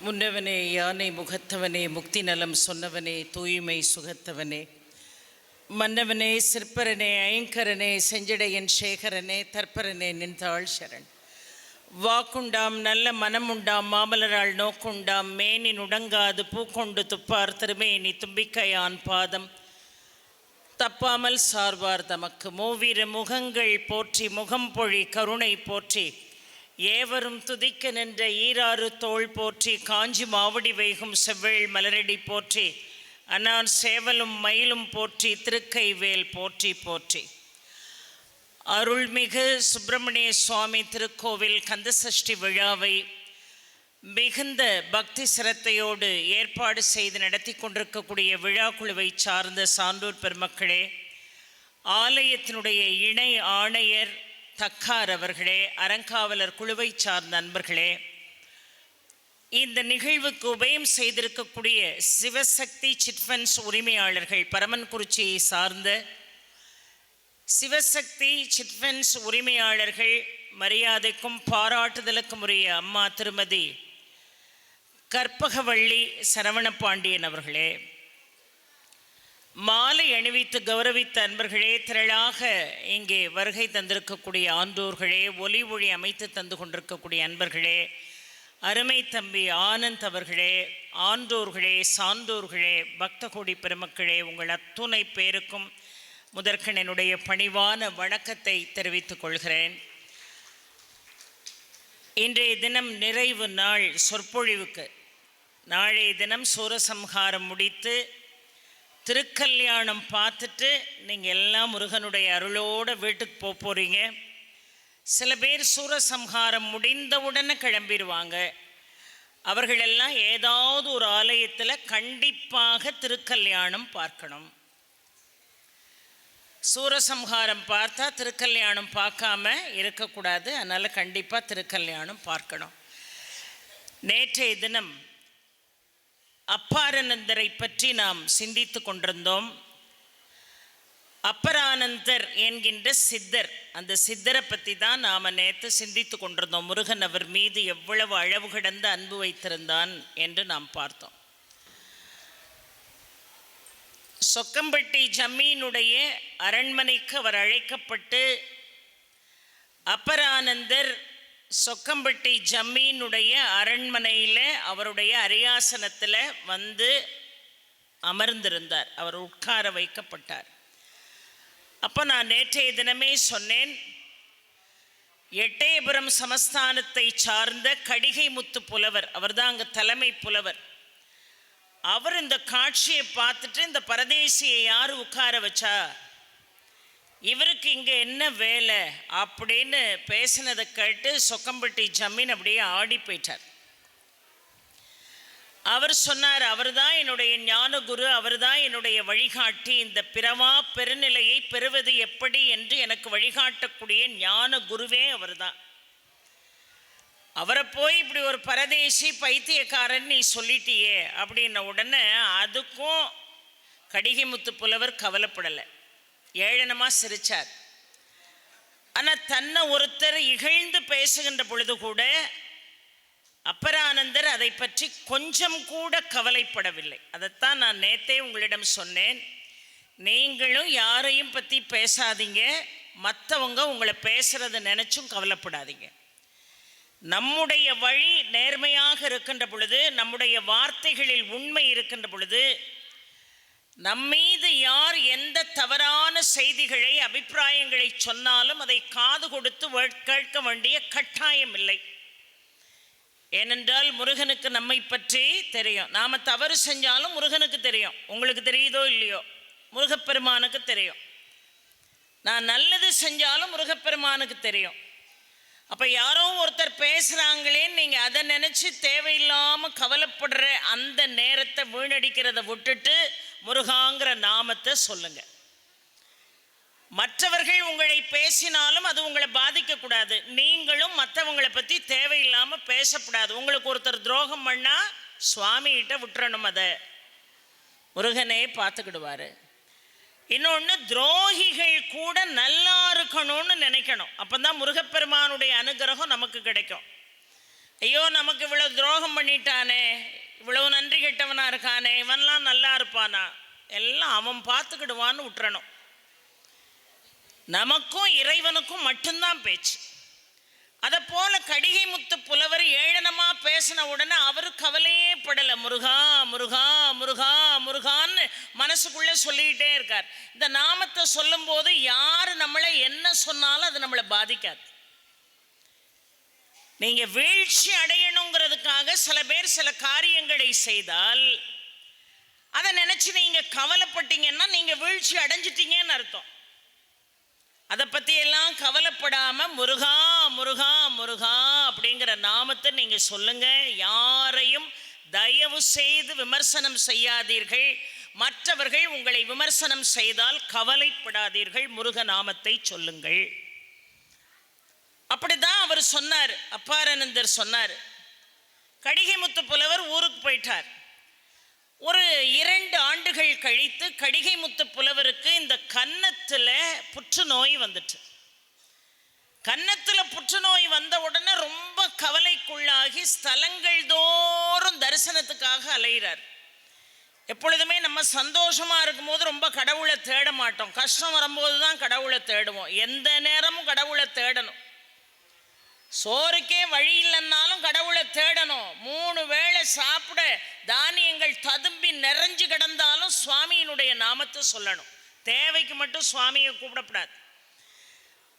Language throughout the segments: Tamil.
முன்னவனே யானை முகத்தவனே முக்தி நலம் சொன்னவனே தூய்மை சுகத்தவனே மன்னவனே சிற்பரனே ஐங்கரனே செஞ்சடையன் சேகரனே தற்பரனே நின்றாள் சரண். வாக்குண்டாம் நல்ல மனமுண்டாம் மாமலரால் நோக்குண்டாம் மேனி நுடங்காது பூக்கொண்டு துப்பார் திருமேனி தும்பிக்கையான் பாதம் தப்பாமல் சார்வார் தமக்கு. மூவிர முகங்கள் போற்றி முகம் பொழி கருணை போற்றி ஏவரும் துதிக்க நின்ற ஈராறு தோள் போற்றி காஞ்சி மாவடி வைகும் செவ்வேள் மலரடி போற்றி அன்னான் சேவலும் மயிலும் போற்றி திருக்கைவேல் போற்றி போற்றி. அருள்மிகு சுப்பிரமணிய சுவாமி திருக்கோவில் கந்தசஷ்டி விழாவை மிகுந்த பக்தி சிரத்தையோடு ஏற்பாடு செய்து நடத்தி கொண்டிருக்கக்கூடிய விழா குழுவை சார்ந்த சான்றோர் பெருமக்களே, ஆலயத்தினுடைய இணை ஆணையர் தக்கார் அவர்களே, அறங்காவலர் குழுவை சார்ந்த நண்பர்களே, இந்த நிகழ்வுக்கு உபயம் செய்திருக்கக்கூடிய சிவசக்தி சிட்ஃபண்ட்ஸ் உரிமையாளர்கள், பரமன்குறிச்சியை சார்ந்த சிவசக்தி சிட்ஃபண்ட்ஸ் உரிமையாளர்கள், மரியாதைக்கும் பாராட்டுதலுக்கும் உரிய அம்மா திருமதி கற்பகவள்ளி சரவணபாண்டியன் அவர்களே, மாலை அணிவித்து கௌரவித்த அன்பர்களே, திரளாக இங்கே வருகை தந்திருக்கக்கூடிய ஆண்டோர்களே, ஒலி ஒளி அமைத்து தந்து கொண்டிருக்கக்கூடிய அன்பர்களே, அருமை தம்பி ஆனந்த் அவர்களே, ஆண்டோர்களே, சான்றோர்களே, பக்த கோடி பெருமக்களே, உங்கள் அத்துணை பேருக்கும் முதற்கண் என்னுடைய பணிவான வணக்கத்தை தெரிவித்துக் கொள்கிறேன். இன்றைய தினம் நிறைவு நாள் சொற்பொழிவுக்கு. நாளைய தினம் சூரசம்ஹாரம் முடித்து திருக்கல்யாணம் பார்த்துட்டு நீங்கள் எல்லாம் முருகனுடைய அருளோடு வீட்டுக்கு போகிறீங்க. சில பேர் சூரசம்ஹாரம் முடிந்தவுடனே கிளம்பிடுவாங்க. அவர்களெல்லாம் ஏதாவது ஒரு ஆலயத்தில் கண்டிப்பாக திருக்கல்யாணம் பார்க்கணும். சூரசம்ஹாரம் பார்த்தா திருக்கல்யாணம் பார்க்காம இருக்கக்கூடாது. அதனால் கண்டிப்பாக திருக்கல்யாணம் பார்க்கணும். நேற்றைய தினம் அப்பாரானந்தரை பற்றி நாம் சிந்தித்து கொண்டிருந்தோம். அப்பரானந்தர் என்கின்ற சித்தர், அந்த சித்தரை பற்றி தான் நாம் நேற்று சிந்தித்து கொண்டிருந்தோம். முருகன் அவர் மீது எவ்வளவு அளவு கடந்த அன்பு வைத்திருந்தான் என்று நாம் பார்த்தோம். சொக்கம்பட்டி ஜமீனுடைய அரண்மனைக்கு அவர் அழைக்கப்பட்டு அப்பரானந்தர் சொக்கம்பட்டி ஜமீனுடைய அரண்மனையில் அவருடைய அரியாசனத்தில் வந்து அமர்ந்திருந்தார். அவர் உட்கார வைக்கப்பட்டார். அப்போ நான் நேற்றைய தினமே சொன்னேன், எட்டயபுரம் சமஸ்தானத்தை சார்ந்த கடிகை முத்து புலவர், அவர் தான் அங்கே தலைமை புலவர். அவர் இந்த காட்சியை பார்த்துட்டு, இந்த பரதேசியை யார் உட்கார வச்சா, இவருக்கு இங்கே என்ன வேலை அப்படின்னு பேசினதை கேட்டு சொக்கம்பட்டி ஜமீன் அப்படியே ஆடி போயிட்டார். அவர் சொன்னார், அவர் தான் என்னுடைய ஞான குரு, அவர் தான் என்னுடைய வழிகாட்டி, இந்த பிறவா பெருநிலையை பெறுவது எப்படி என்று எனக்கு வழிகாட்டக்கூடிய ஞான குருவே அவர் தான். அவரை போய் இப்படி ஒரு பரதேசி பைத்தியக்காரன் நீ சொல்லிட்டியே அப்படின்ன உடனே அதுக்கும் கடிகை முத்து புலவர் கவலைப்படலை, ஏளனமாக சிரித்தார். ஆனால் தன்னை ஒருத்தர் இகழ்ந்து பேசுகின்ற பொழுது கூட அப்பரானந்தர் அதை பற்றி கொஞ்சம் கூட கவலைப்படவில்லை. அதைத்தான் நான் நேற்றே உங்களிடம் சொன்னேன். நீங்களும் யாரையும் பற்றி பேசாதீங்க, மற்றவங்க உங்களை பேசுகிறத நினச்சும் கவலைப்படாதீங்க. நம்முடைய வழி நேர்மையாக இருக்கின்ற பொழுது, நம்முடைய வார்த்தைகளில் உண்மை இருக்கின்ற பொழுது, நம்மீது யார் எந்த தவறான செய்திகளை அபிப்பிராயங்களை சொன்னாலும் அதை காது கொடுத்து கேட்க வேண்டிய கட்டாயம் இல்லை. ஏனென்றால் முருகனுக்கு நம்மை பற்றி தெரியும். நாம் தவறு செஞ்சாலும் முருகனுக்கு தெரியும். உங்களுக்கு தெரியுதோ இல்லையோ, முருகப்பெருமானுக்கு தெரியும். நான் நல்லது செஞ்சாலும் முருகப்பெருமானுக்கு தெரியும். அப்போ யாரோ ஒருத்தர் பேசுகிறாங்களேன்னு நீங்கள் அதை நினச்சி தேவையில்லாமல் கவலைப்படுற அந்த நேரத்தை வீணடிக்கிறத விட்டுட்டு முருகாங்கிற நாமத்தை சொல்லுங்கள். மற்றவர்கள் உங்களை பேசினாலும் அது உங்களை பாதிக்கக்கூடாது. நீங்களும் மற்றவங்களை பற்றி தேவையில்லாமல் பேசக்கூடாது. உங்களுக்கு ஒருத்தர் துரோகம் பண்ணால் சுவாமிகிட்ட விட்டுறணும், அதை முருகனே பார்த்துக்கிடுவார். இன்னொன்று, துரோகிகள் கூட நல்லா இருக்கணும்னு நினைக்கணும். அப்போ தான் முருகப்பெருமானுடைய அனுகிரகம் நமக்கு கிடைக்கும். ஐயோ, நமக்கு இவ்வளோ துரோகம் பண்ணிட்டானே, இவ்வளவு நன்றி கெட்டவனாக இருக்கானே, இவன்லாம் நல்லா இருப்பானா, எல்லாம் அவன் பார்த்துக்கிடுவான்னு விட்டுறணும். நமக்கும் இறைவனுக்கும் மட்டும்தான் பேச்சு. அதை போல கடிகை முத்து புலவர் ஏளனமாக பேசின உடனே அவர் கவலையே படலை. முருகா முருகா முருகா முருகான்னு மனசுக்குள்ளே சொல்லிக்கிட்டே இருக்கார். இந்த நாமத்தை சொல்லும்போது யார் நம்மளை என்ன சொன்னாலும் அது நம்மளை பாதிக்காது. நீங்கள் வீழ்ச்சி அடையணுங்கிறதுக்காக சில பேர் சில காரியங்களை செய்தால் அதை நினச்சி நீங்கள் கவலைப்பட்டீங்கன்னா நீங்கள் வீழ்ச்சி அடைஞ்சிட்டீங்கன்னு அர்த்தம். அதை பற்றியெல்லாம் கவலைப்படாமல் முருகா முருகா முருகா அப்படிங்கிற நாமத்தை நீங்கள் சொல்லுங்கள். யாரையும் தயவு செய்து விமர்சனம் செய்யாதீர்கள். மற்றவர்கள் உங்களை விமர்சனம் செய்தால் கவலைப்படாதீர்கள். முருக நாமத்தை சொல்லுங்கள். அப்படிதான் அவர் சொன்னார். அப்பாரானந்தர் சொன்னார். கடிகை முத்து புலவர் ஊருக்கு போயிட்டார். ஒரு 2 ஆண்டுகள் கழித்து கடிகை முத்து புலவருக்கு இந்த கன்னத்தில் புற்றுநோய் வந்துட்டு. கன்னத்தில் புற்றுநோய் வந்த உடனே ரொம்ப கவலைக்குள்ளாகி ஸ்தலங்கள் தோறும் தரிசனத்துக்காக அலைகிறார். எப்பொழுதுமே நம்ம சந்தோஷமாக இருக்கும்போது ரொம்ப கடவுளை தேட மாட்டோம். கஷ்டம் வரும்போது தான் கடவுளை தேடுவோம். எந்த நேரமும் கடவுளை தேடணும். சோறுக்கே வழி இல்லைன்னாலும் கடவுளை தேடணும். 3 வேளை சாப்பிட தானியங்கள் ததும்பி நிறைஞ்சு கிடந்தாலும் சுவாமியினுடைய நாமத்தை சொல்லணும். தேவைக்கு மட்டும் சுவாமியை கூப்பிடப்படாது.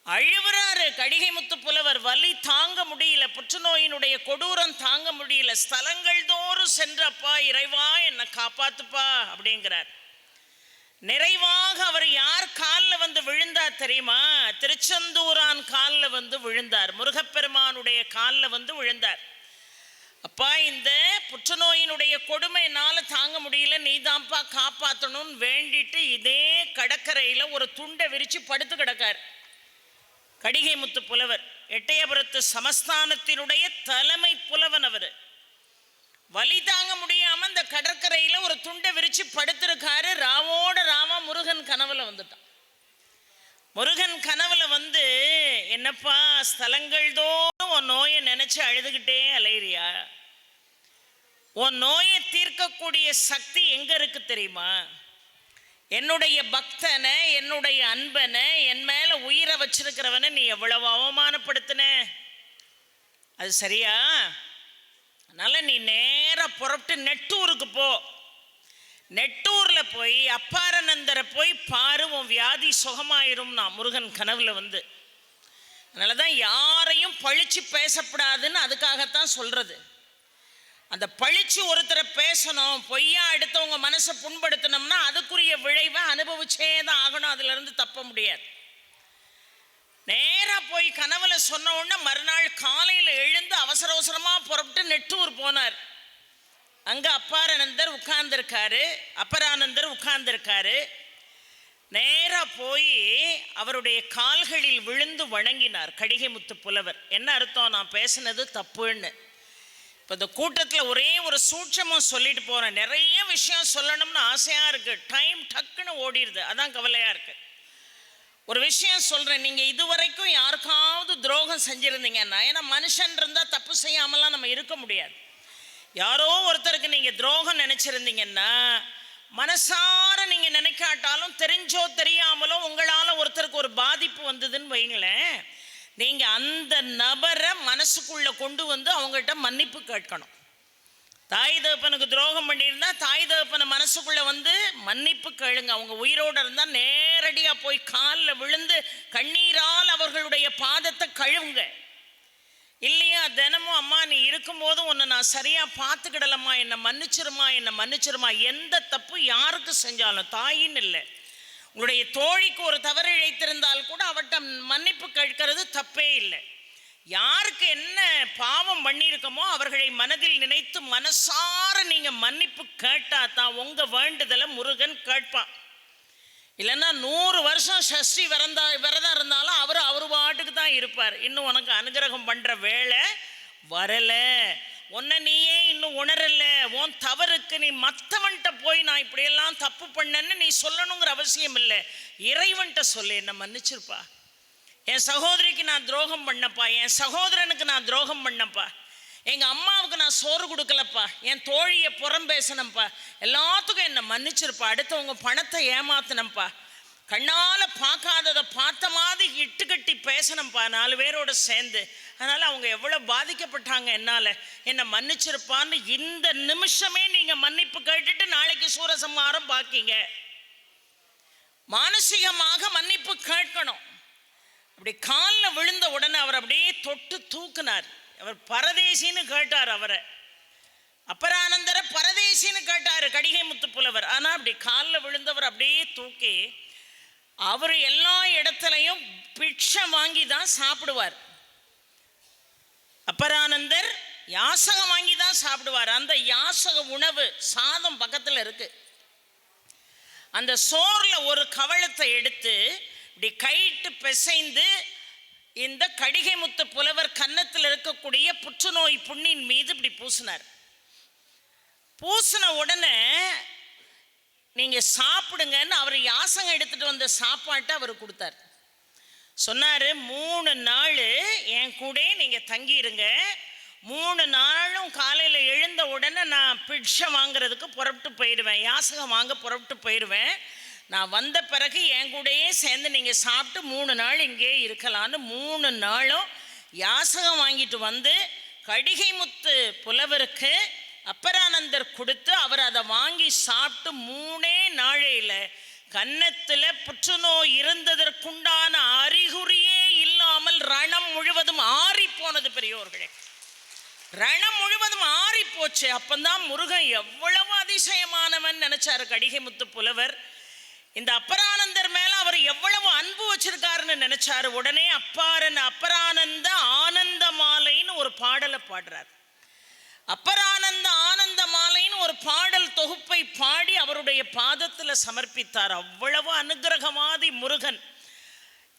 அழுவுறாரு கடிகை முத்து புலவர். வலி தாங்க முடியல, புற்றுநோயினுடைய கொடூரம் தாங்க முடியல. ஸ்தலங்கள் தோறும் சென்றப்பா இறைவா என்னை காப்பாத்துப்பா அப்படிங்கிறார். நிறைவாக அவர் யார் காலில் வந்து விழுந்தார் தெரியுமா? திருச்செந்தூரான் காலில் வந்து விழுந்தார். முருகப்பெருமானுடைய காலில் வந்து விழுந்தார். அப்பா, இந்த புற்றுநோயினுடைய கொடுமையினால் தாங்க முடியல, நீ தான்ப்பா காப்பாற்றணும்னு வேண்டிட்டு இதே கடற்கரையில் ஒரு துண்டை விரித்து படுத்து கிடக்கார் கடிகை முத்து புலவர். எட்டயபுரத்து சமஸ்தானத்தினுடைய தலைமை புலவன் அவர். வலி தாங்க முடியாமல் இந்த கடற்கரையில் ஒரு துண்டை விரித்து படுத்திருக்காரு. ராவோட ராவா முருகன் கனவுல வந்துட்டான். முருகன் கனவுல வந்து, என்னப்பா ஸ்தலங்கள் தோறும் உன் நோயை நினைச்சு அழுதுகிட்டே அலையிறியா? உன் நோயை தீர்க்கக்கூடிய சக்தி எங்க இருக்கு தெரியுமா? என்னுடைய பக்தனை, என்னுடைய அன்பனை, என் மேல உயிரை வச்சிருக்கிறவனை நீ எவ்வளவு அவமானப்படுத்தின? அது சரியா? அதனால நீ நேராக புறப்பட்டு நெட்டூருக்கு போ. நெட்டூரில் போய் அப்பாரானந்தரை போய் பாரு, உன் வியாதி சுகமாயிரும். நான் முருகன் கனவுல வந்து. அதனால தான் யாரையும் பழிச்சு பேசப்படாதுன்னு அதுக்காகத்தான் சொல்கிறது. அந்த பழிச்சு ஒருத்தரை பேசணும், பொய்யா எடுத்தவங்க மனசை புண்படுத்தணும்னா அதுக்குரிய விளைவை அனுபவிச்சே தான் ஆகணும். அதிலிருந்து தப்ப முடியாது. நேராக போய் கனவுல சொன்ன உடனே மறுநாள் காலையில் எழுந்து அவசர அவசரமாக புறப்பட்டு நெட்டூர் போனார். அங்கே அப்பாரானந்தர் உட்கார்ந்துருக்காரு, அப்பரானந்தர் உட்கார்ந்துருக்காரு. நேராக போய் அவருடைய கால்களில் விழுந்து வணங்கினார் கடிகை முத்து புலவர். என்ன அர்த்தம்? நான் பேசினது தப்புன்னு. இப்போ இந்த கூட்டத்தில் ஒரே ஒரு சூட்சமும் சொல்லிட்டு போகிறேன். நிறைய விஷயம் சொல்லணும்னு ஆசையாக இருக்குது, டைம் டக்குன்னு ஓடிடுது, அதான் கவலையாக இருக்குது. ஒரு விஷயம் சொல்கிறேன். நீங்கள் இதுவரைக்கும் யாருக்காவது துரோகம் செஞ்சுருந்தீங்கன்னா, ஏன்னா மனுஷன் இருந்தால் தப்பு செய்யாமலாம் நம்ம இருக்க முடியாது. யாரோ ஒருத்தருக்கு நீங்கள் துரோகம் நினச்சிருந்தீங்கன்னா, மனசார நீங்கள் நினைக்காட்டாலும் தெரிஞ்சோ தெரியாமலோ உங்களால் ஒருத்தருக்கு ஒரு பாதிப்பு வந்ததுன்னு வைங்களேன், நீங்கள் அந்த நபரை மனசுக்குள்ளே கொண்டு வந்து அவங்ககிட்ட மன்னிப்பு கேட்கணும். தாய் தகப்பனுக்கு துரோகம் பண்ணியிருந்தா தாய் தகப்பனை மனசுக்குள்ளே வந்து மன்னிப்பு கேளுங்க. அவங்க உயிரோடு இருந்தால் நேரடியாக போய் காலில் விழுந்து கண்ணீரால் அவர்களுடைய பாதத்தை கழுவுங்க. இல்லையா, தினமும் அம்மா நீ இருக்கும்போதும் உன்னை நான் சரியாக பார்த்துக்கிடலம்மா, என்னை மன்னிச்சிருமா, என்னை மன்னிச்சிருமா. எந்த தப்பு யாருக்கு செஞ்சாலும், தாயின்னு இல்லை, உங்களுடைய தோழிக்கு ஒரு தவறு இழைத்திருந்தால் கூட அவட்ட மன்னிப்பு கேட்கறது தப்பே இல்லை. யாருக்கு என்ன பாவம் பண்ணியிருக்கமோ அவர்களை மனதில் நினைத்து மனசார நீங்கள் மன்னிப்பு கேட்டால் தான் உங்கள் வேண்டுதலை முருகன் கேட்பான். இல்லைன்னா 100 வருஷம் சஷ்டி விரதம் இருந்தாலும் அவர் பாட்டுக்கு தான் இருப்பார். இன்னும் உனக்கு அனுகிரகம் பண்ணுற வேலை வரலை, உன்னை நீயே இன்னும் உணரல, உன் தவறுக்கு நீ மற்றவன்கிட்ட போய் நான் இப்படியெல்லாம் தப்பு பண்ணேன்னு நீ சொல்லணுங்கிற அவசியம் இல்லை. இறைவன்கிட்ட சொல்லு, என்னை மன்னிச்சிருப்பா, என் சகோதரிக்கு நான் துரோகம் பண்ணப்பா, என் சகோதரனுக்கு நான் துரோகம் பண்ணப்பா, எங்கள் அம்மாவுக்கு நான் சோறு கொடுக்கலப்பா, என் தோழியை புறம் பேசணும்ப்பா, எல்லாத்துக்கும் என்னை மன்னிச்சிருப்பா, அடுத்தவங்க பணத்தை ஏமாத்தினப்பா, கண்ணால் பார்க்காததை பார்த்த மாதிரி இட்டுக்கட்டி பேசணும்ப்பா 4 பேரோட சேர்ந்து, அதனால் அவங்க எவ்வளோ பாதிக்கப்பட்டாங்க, என்னால் என்னை மன்னிச்சிருப்பான்னு இந்த நிமிஷமே நீங்கள் மன்னிப்பு கேட்டுட்டு நாளைக்கு சூரசம்ஹாரம் பாக்கிங்க. மானசீகமாக மன்னிப்பு கேட்கணும். அப்படி காலில் விழுந்த உடனே அவர் அப்படியே தொட்டு தூக்குனார். அவர் பரதேசின்னு கேட்டார், அவரை அப்பரானந்தரை பரதேசின்னு கேட்டார் கடிகை முத்து புலவர். ஆனால் அப்படி காலில் விழுந்தவர் அப்படியே தூக்கி, அவர் எல்லா இடத்துலையும் பிட்சை வாங்கி தான் சாப்பிடுவார். அப்பரானந்தர் யாசகம் வாங்கி தான் சாப்பிடுவார். அந்த யாசக உணவு சாதம் பக்கத்தில் இருக்கு. அந்த சோறில் ஒரு கவளத்தை எடுத்து இப்படி கைட்டு பிசைந்து இந்த கடிகை முத்து புலவர் கன்னத்தில் இருக்கக்கூடிய புற்றுநோய் புண்ணின் மீது இப்படி பூசினார். பூசின உடனே நீங்கள் சாப்பிடுங்கன்னு அவர் யாசகம் எடுத்துகிட்டு வந்த சாப்பாட்டை அவர் கொடுத்தார். சொன்னார், 3 நாள் என் கூட நீங்கள் தங்கிடுங்க, 3 நாளும் காலையில் எழுந்த உடனே நான் பிட்சை வாங்கிறதுக்கு புறப்பட்டு போயிடுவேன், யாசகம் வாங்க புறப்பட்டு போயிடுவேன், நான் வந்த பிறகு என் கூடயே சேர்ந்து நீங்கள் சாப்பிட்டு 3 நாள் இங்கே இருக்கலான்னு 3 நாளும் யாசகம் வாங்கிட்டு வந்து கடிகை முத்து புலவருக்கு அப்பரானந்தர் கொடுத்து அவர் அதை வாங்கி சாப்பிட்டு 3 நாளையில் கன்னத்தில் புற்றுநோய் இருந்ததற்குண்டான அறிகுறியே இல்லாமல் ரணம் முழுவதும் ஆறி போனது. பெரியோர்களே, ரணம் முழுவதும் ஆறி போச்சு. அப்பந்தான் முருகன் எவ்வளவு அதிசயமானவன் நினைச்சாரு கடிகை முத்து புலவர். இந்த அப்பரானந்தர் மேல அவர் எவ்வளவு அன்பு வச்சிருக்காருன்னு நினைச்சாரு. உடனே அப்பரானந்த ஆனந்த மாலைன்னு ஒரு பாடலை பாடுறார். அப்பரானந்த ஆனந்த மாலைன்னு ஒரு பாடல் தொகுப்பை பாடி அவருடைய பாதத்தில் சமர்ப்பித்தார். அவ்வளவு அனுகிரகவாதி முருகன்.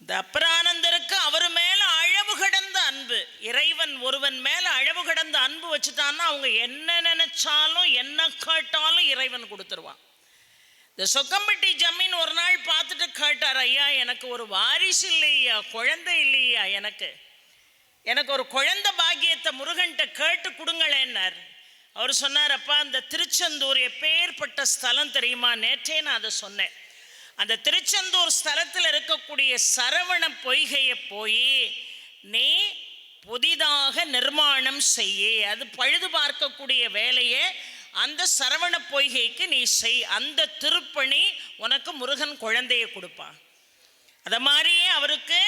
இந்த அப்பரானந்தருக்கு அவர் மேல அளவு கடந்த அன்பு. இறைவன் ஒருவன் மேல அளவு கடந்த அன்பு வச்சுட்டான்னா அவங்க என்ன நினைச்சாலும் என்ன கேட்டாலும் இறைவன் கொடுத்துருவான். இந்த சொக்கம்பட்டி ஜமீன் ஒரு நாள் பார்த்துட்டு கேட்டார், ஐயா எனக்கு ஒரு வாரிசு இல்லையா, குழந்தை இல்லையா, எனக்கு ஒரு குழந்தை பாக்கியத்தை முருகன்கிட்ட கேட்டு கொடுங்களேன்னார். அவர் சொன்னார், அப்பா அந்த திருச்செந்தூர் எப்பேற்பட்ட ஸ்தலம் தெரியுமா, நேற்றே நான் அதை சொன்னேன். அந்த திருச்செந்தூர் ஸ்தலத்தில் இருக்கக்கூடிய சரவண பொய்கையை போய் நீ புதிதாக நிர்மாணம் செய்ய, அது பழுது பார்க்கக்கூடிய வேலையை அந்த சரவண பொய்கைக்கு நீ செய், அந்த திருப்பணி உனக்கு முருகன் குழந்தையை கொடுப்பான். அதை மாதிரியே அவருக்கு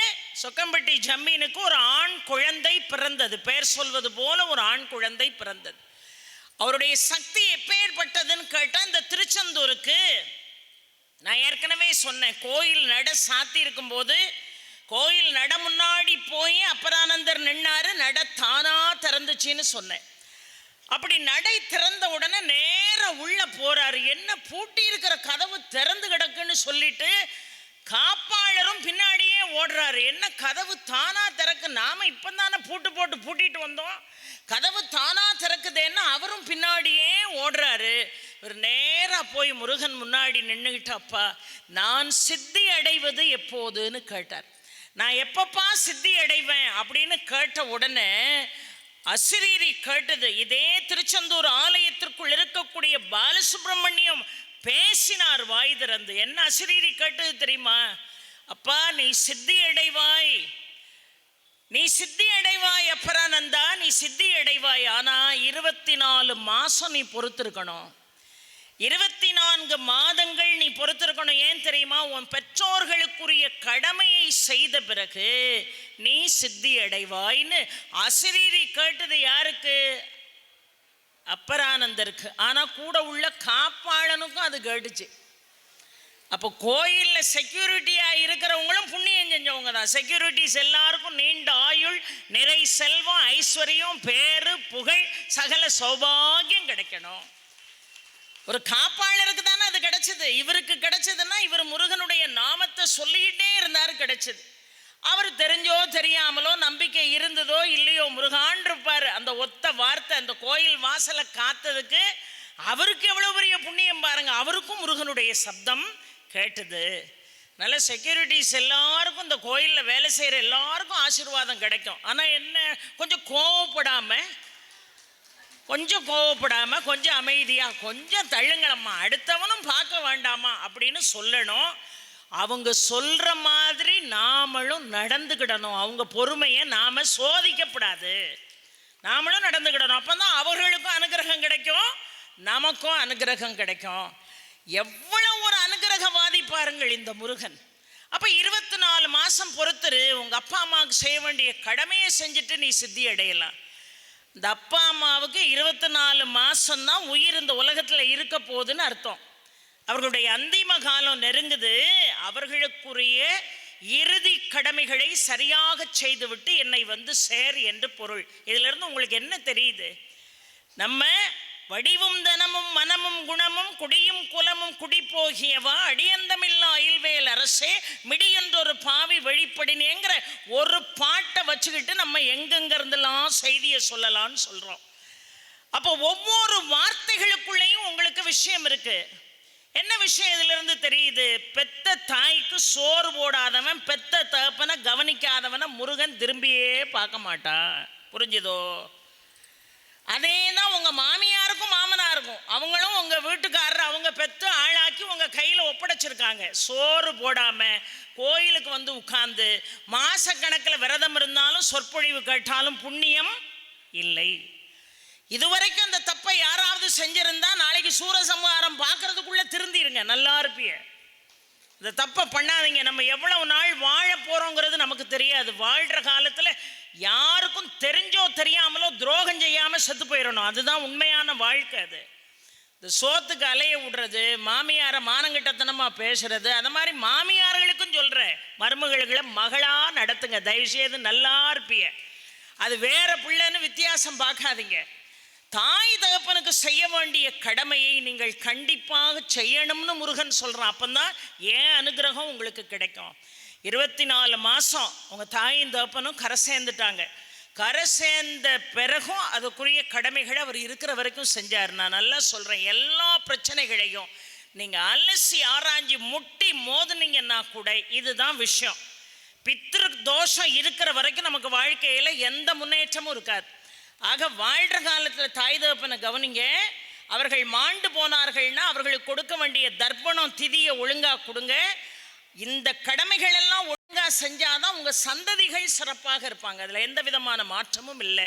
சொக்கம்பட்டி ஜம்மீனுக்கு ஒரு ஆண் குழந்தை பிறந்தது. பெயர் சொல்வது போல ஒரு ஆண் குழந்தை பிறந்தது. அவருடைய சக்தி எப்பேற்பட்டதுன்னு கேட்டால், இந்த திருச்செந்தூருக்கு நான் ஏற்கனவே சொன்னேன், கோயில் நட சாத்தி இருக்கும்போது கோயில் நட முன்னாடி போய் அப்பரானந்தர் நின்னாரு, நட தானா திறந்துச்சின்னு சொன்னேன். அப்படி நடை திறந்த உடனே நேர உள்ள போறாரு. என்ன பூட்டி இருக்கிற கதவு திறந்து கிடக்குன்னு சொல்லிட்டு காப்பாளரும் பின்னாடியே ஓடுறாரு. என்ன கதவு தானா திறக்கு, நாம இப்பந்தானே பூட்டு போட்டு பூட்டிட்டு வந்தோம், கதவு தானா திறக்குதேன்னா அவரும் பின்னாடியே ஓடுறாரு. ஒரு நேரா போய் முருகன் முன்னாடி நின்றுகிட்டு, அப்பா நான் சித்தி அடைவது எப்போதுன்னு கேட்டார். நான் எப்பப்பா சித்தி அடைவேன் அப்படின்னு கேட்ட உடனே அசிரீரி கேட்டது. இதே திருச்செந்தூர் ஆலயத்திற்குள் இருக்கக்கூடிய பாலசுப்ரமணியம் பேசினார் வாய் திறந்து. என்ன அசிரீரி கேட்டது தெரியுமா? அப்பா நீ சித்தி அடைவாய், நீ சித்தி அடைவாய் அப்பரானந்தா, நீ சித்தி அடைவாய். ஆனா 24 மாசம் நீ பொறுத்திருக்கணும், 24 மாதங்கள் நீ பொறுத்திருக்கணும். ஏன் தெரியுமா? உன் பெற்றோர்களுக்குரிய கடமையை செய்த பிறகு நீ சித்தி அடைவாய்ன்னு அசிரீரி கேட்டது யாருக்கு? அப்பரானந்தருக்கு. ஆனா கூட உள்ள காப்பாளனுக்கும் அது கேட்டுச்சு. அப்போ கோயிலில் செக்யூரிட்டியா இருக்கிறவங்களும் புண்ணியம் செஞ்சவங்க தான். செக்யூரிட்டிஸ் எல்லாருக்கும் நீண்ட ஆயுள், நிறை செல்வம், ஐஸ்வர்யம், பேரு, புகழ், சகல சௌபாகியம் கிடைக்கணும். ஒரு காப்பாளருக்கு தானே அது கிடைச்சது. இவருக்கு கிடைச்சதுன்னா இவர் முருகனுடைய நாமத்தை சொல்லிக்கிட்டே இருந்தாரு, கிடைச்சது. அவர் தெரிஞ்சோ தெரியாமலோ நம்பிக்கை இருந்ததோ இல்லையோ முருகான் இருப்பார். அந்த ஒத்த வார்த்தை அந்த கோயில் வாசலை காத்ததுக்கு அவருக்கு எவ்வளோ பெரிய புண்ணியம் பாருங்க. அவருக்கும் முருகனுடைய சப்தம் கேட்டுது. நல்ல செக்யூரிட்டிஸ் எல்லாருக்கும் இந்த கோயிலில் வேலை செய்கிற எல்லாருக்கும் ஆசீர்வாதம் கிடைக்கும். ஆனால் என்ன, கொஞ்சம் கோவப்படாமல் கொஞ்சம் அமைதியாக கொஞ்சம் தள்ளுங்களம்மா, அடுத்தவனும் பார்க்க வேண்டாமா அப்படின்னு சொல்லணும். அவங்க சொல்கிற மாதிரி நாமளும் நடந்துக்கிடணும். அவங்க பொறுமையை நாம் சோதிக்கப்படாது, நாமளும் நடந்துக்கிடணும். அப்போ தான் அவர்களுக்கும் அனுகிரகம் கிடைக்கும், நமக்கும் அனுகிரகம் கிடைக்கும். எவ்வளோ ஒரு அனுகிரகவாதி பாருங்கள் இந்த முருகன். அப்போ 24 மாதம் பொறுத்துரு, உங்கள் அப்பா அம்மாவுக்கு செய்ய வேண்டிய கடமையை செஞ்சுட்டு நீ சித்தி அடையலாம். இந்த அப்பா அம்மாவுக்கு 24 மாதம்தான் உயிர் இந்த உலகத்தில் இருக்க போகுதுன்னு அர்த்தம். அவர்களுடைய அந்திம காலம் நெருங்குது. அவர்களுக்குரிய இறுதி கடமைகளை சரியாக செய்துவிட்டு என்னை வந்து சேர் என்று பொருள். இதிலிருந்து உங்களுக்கு என்ன தெரியுது? நம்ம வடிவும் தனமும் மனமும் குணமும் குடியும் குலமும் குடி போகியவா அடியந்தமில்லா அயில்வேல் அரசே மிடியென்றொரு பாவி வழிபடினேங்கிற ஒரு பாட்டை வச்சுக்கிட்டு நம்ம எங்கெங்கிருந்தெல்லாம் செய்தியை சொல்லலாம்னு சொல்கிறோம். அப்போ ஒவ்வொரு வார்த்தைகளுக்குள்ளேயும் உங்களுக்கு விஷயம் இருக்கு. என்ன விஷயம் இதிலிருந்து தெரியுது? பெத்த தாய்க்கு சோறு போடாதவன், பெத்த தகப்பனை கவனிக்காதவனை முருகன் திரும்பியே பார்க்க மாட்டான். புரிஞ்சுதோ? அதே தான் உங்கள் மாமியாருக்கும் மாமனாருக்கும். அவங்களும் உங்கள் வீட்டுக்காரர் அவங்க பெற்று ஆளாக்கி உங்கள் கையில் ஒப்படைச்சிருக்காங்க. சோறு போடாமல் கோயிலுக்கு வந்து உட்கார்ந்து மாசக்கணக்கில் விரதம் இருந்தாலும் சொற்பொழிவு கேட்டாலும் புண்ணியம் இல்லை. இதுவரைக்கும் அந்த தப்பை யாராவது செஞ்சிருந்தா நாளைக்கு சூரசம்ஹாரம் பார்க்கறதுக்குள்ளே திருந்திருங்க, நல்லா இருப்பிய. இந்த தப்பை பண்ணாதீங்க. நம்ம எவ்வளவு நாள் வாழ போகிறோங்கிறது நமக்கு தெரியாது. வாழ்கிற காலத்தில் யாருக்கும் தெரிஞ்சோ தெரியாமலோ துரோகம் செய்யாமல் செத்து போயிடணும். அதுதான் உண்மையான வாழ்க்கை. அது இந்த சோத்துக்கு அலைய விடுறது, மாமியாரை மானங்கிட்டத்தனமாக பேசுறது, அந்த மாதிரி மாமியார்களுக்கும் சொல்கிறேன், மருமகளை மகளாக நடத்துங்க தயவுசெய்து, நல்லா இருப்பிய. அது வேற பிள்ளைன்னு வித்தியாசம் பார்க்காதீங்க. தாய் தகப்பனுக்கு செய்ய வேண்டிய கடமையை நீங்கள் கண்டிப்பாக செய்யணும்னு முருகன் சொல்கிறான். அப்போதான் ஏன் அனுகிரகம் உங்களுக்கு கிடைக்கும். 24 மாதம் உங்கள் தாயும் தகப்பனும் கரை சேர்ந்துட்டாங்க. கரை சேர்ந்த பிறகும் அதுக்குரிய கடமைகளை அவர் இருக்கிற வரைக்கும் செஞ்சார். நான் நல்லா சொல்கிறேன், எல்லா பிரச்சனைகளையும் நீங்கள் அலசி ஆராய்ஞ்சி முட்டி மோதுனீங்கன்னா கூட இதுதான் விஷயம். பித்ரு தோஷம் இருக்கிற வரைக்கும் நமக்கு வாழ்க்கையில் எந்த முன்னேற்றமும் இருக்காது. ஆக வாழ்கிற காலத்தில் தாய் தகப்பனை கவனிங்க. அவர்கள் மாண்டு போனார்கள்னா அவர்களுக்கு கொடுக்க வேண்டிய தர்ப்பணம் திதியை ஒழுங்காக கொடுங்க. இந்த கடமைகள் எல்லாம் ஒழுங்காக செஞ்சாதான் உங்கள் சந்ததிகள் சிறப்பாக இருப்பாங்க. அதில் எந்த விதமான மாற்றமும் இல்லை.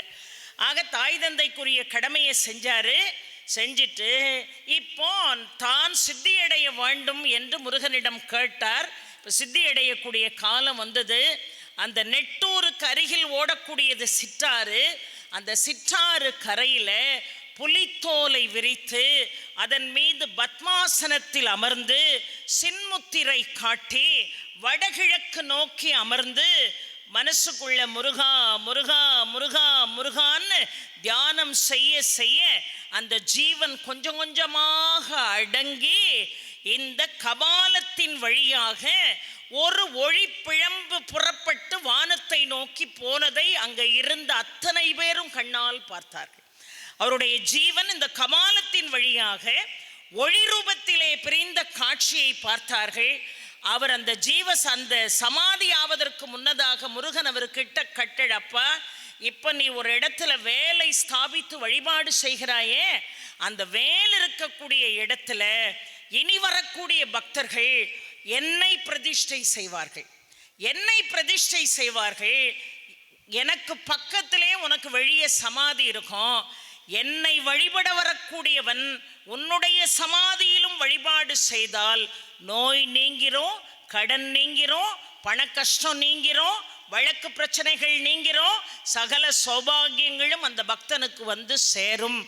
ஆக தாய் தந்தைக்குரிய கடமையை செஞ்சார். செஞ்சுட்டு இப்போ தான் சித்தியடைய வேண்டும் என்று முருகனிடம் கேட்டார். இப்போ சித்தியடையக்கூடிய காலம் வந்தது. அந்த நெட்டூருக்கு அருகில் ஓடக்கூடியது சிற்றாறு. அந்த சிற்றாறு கரையில் புலித்தோலை விரித்து அதன் மீது பத்மாசனத்தில் அமர்ந்து சின்முத்திரை காட்டி வடகிழக்கு நோக்கி அமர்ந்து மனசுக்குள்ள முருகா முருகா முருகா முருகான்னு தியானம் செய்ய செய்ய அந்த ஜீவன் கொஞ்சம் கொஞ்சமாக அடங்கி இந்த கபாலத்தின் வழியாக ஒரு ஒளி பிழம்பு புறப்பட்டு வானத்தை நோக்கி போனதை அங்கே இருந்த அத்தனை பேரும் கண்ணால் பார்த்தார்கள். அவருடைய ஜீவன் இந்த கபாலத்தின் வழியாக ஒளி ரூபத்திலே பிரிந்த காட்சியை பார்த்தார்கள். அவர் அந்த அந்த சமாதி ஆவதற்கு முன்னதாக முருகன் அவர்கிட்ட கட்டழப்பா, இப்போ நீ ஒரு இடத்துல வேலை ஸ்தாபித்து வழிபாடு செய்கிறாயே, அந்த வேல் இருக்கக்கூடிய இடத்துல இனி வரக்கூடிய பக்தர்கள் என்னை பிரதிஷ்டை செய்வார்கள். என்னை பிரதிஷ்டை செய்வார்கள். எனக்கு பக்கத்திலே உனக்கு வெளியே சமாதி இருக்கும். என்னை வழிபட வரக்கூடியவன் உன்னுடைய சமாதியிலும் வழிபாடு செய்தால் நோய் நீங்கிறோம், கடன் நீங்கிறோம், பண கஷ்டம் நீங்கிறோம், வழக்கு பிரச்சனைகள் நீங்கிறோம், சகல சௌபாகியங்களும் அந்த பக்தனுக்கு வந்து சேரும்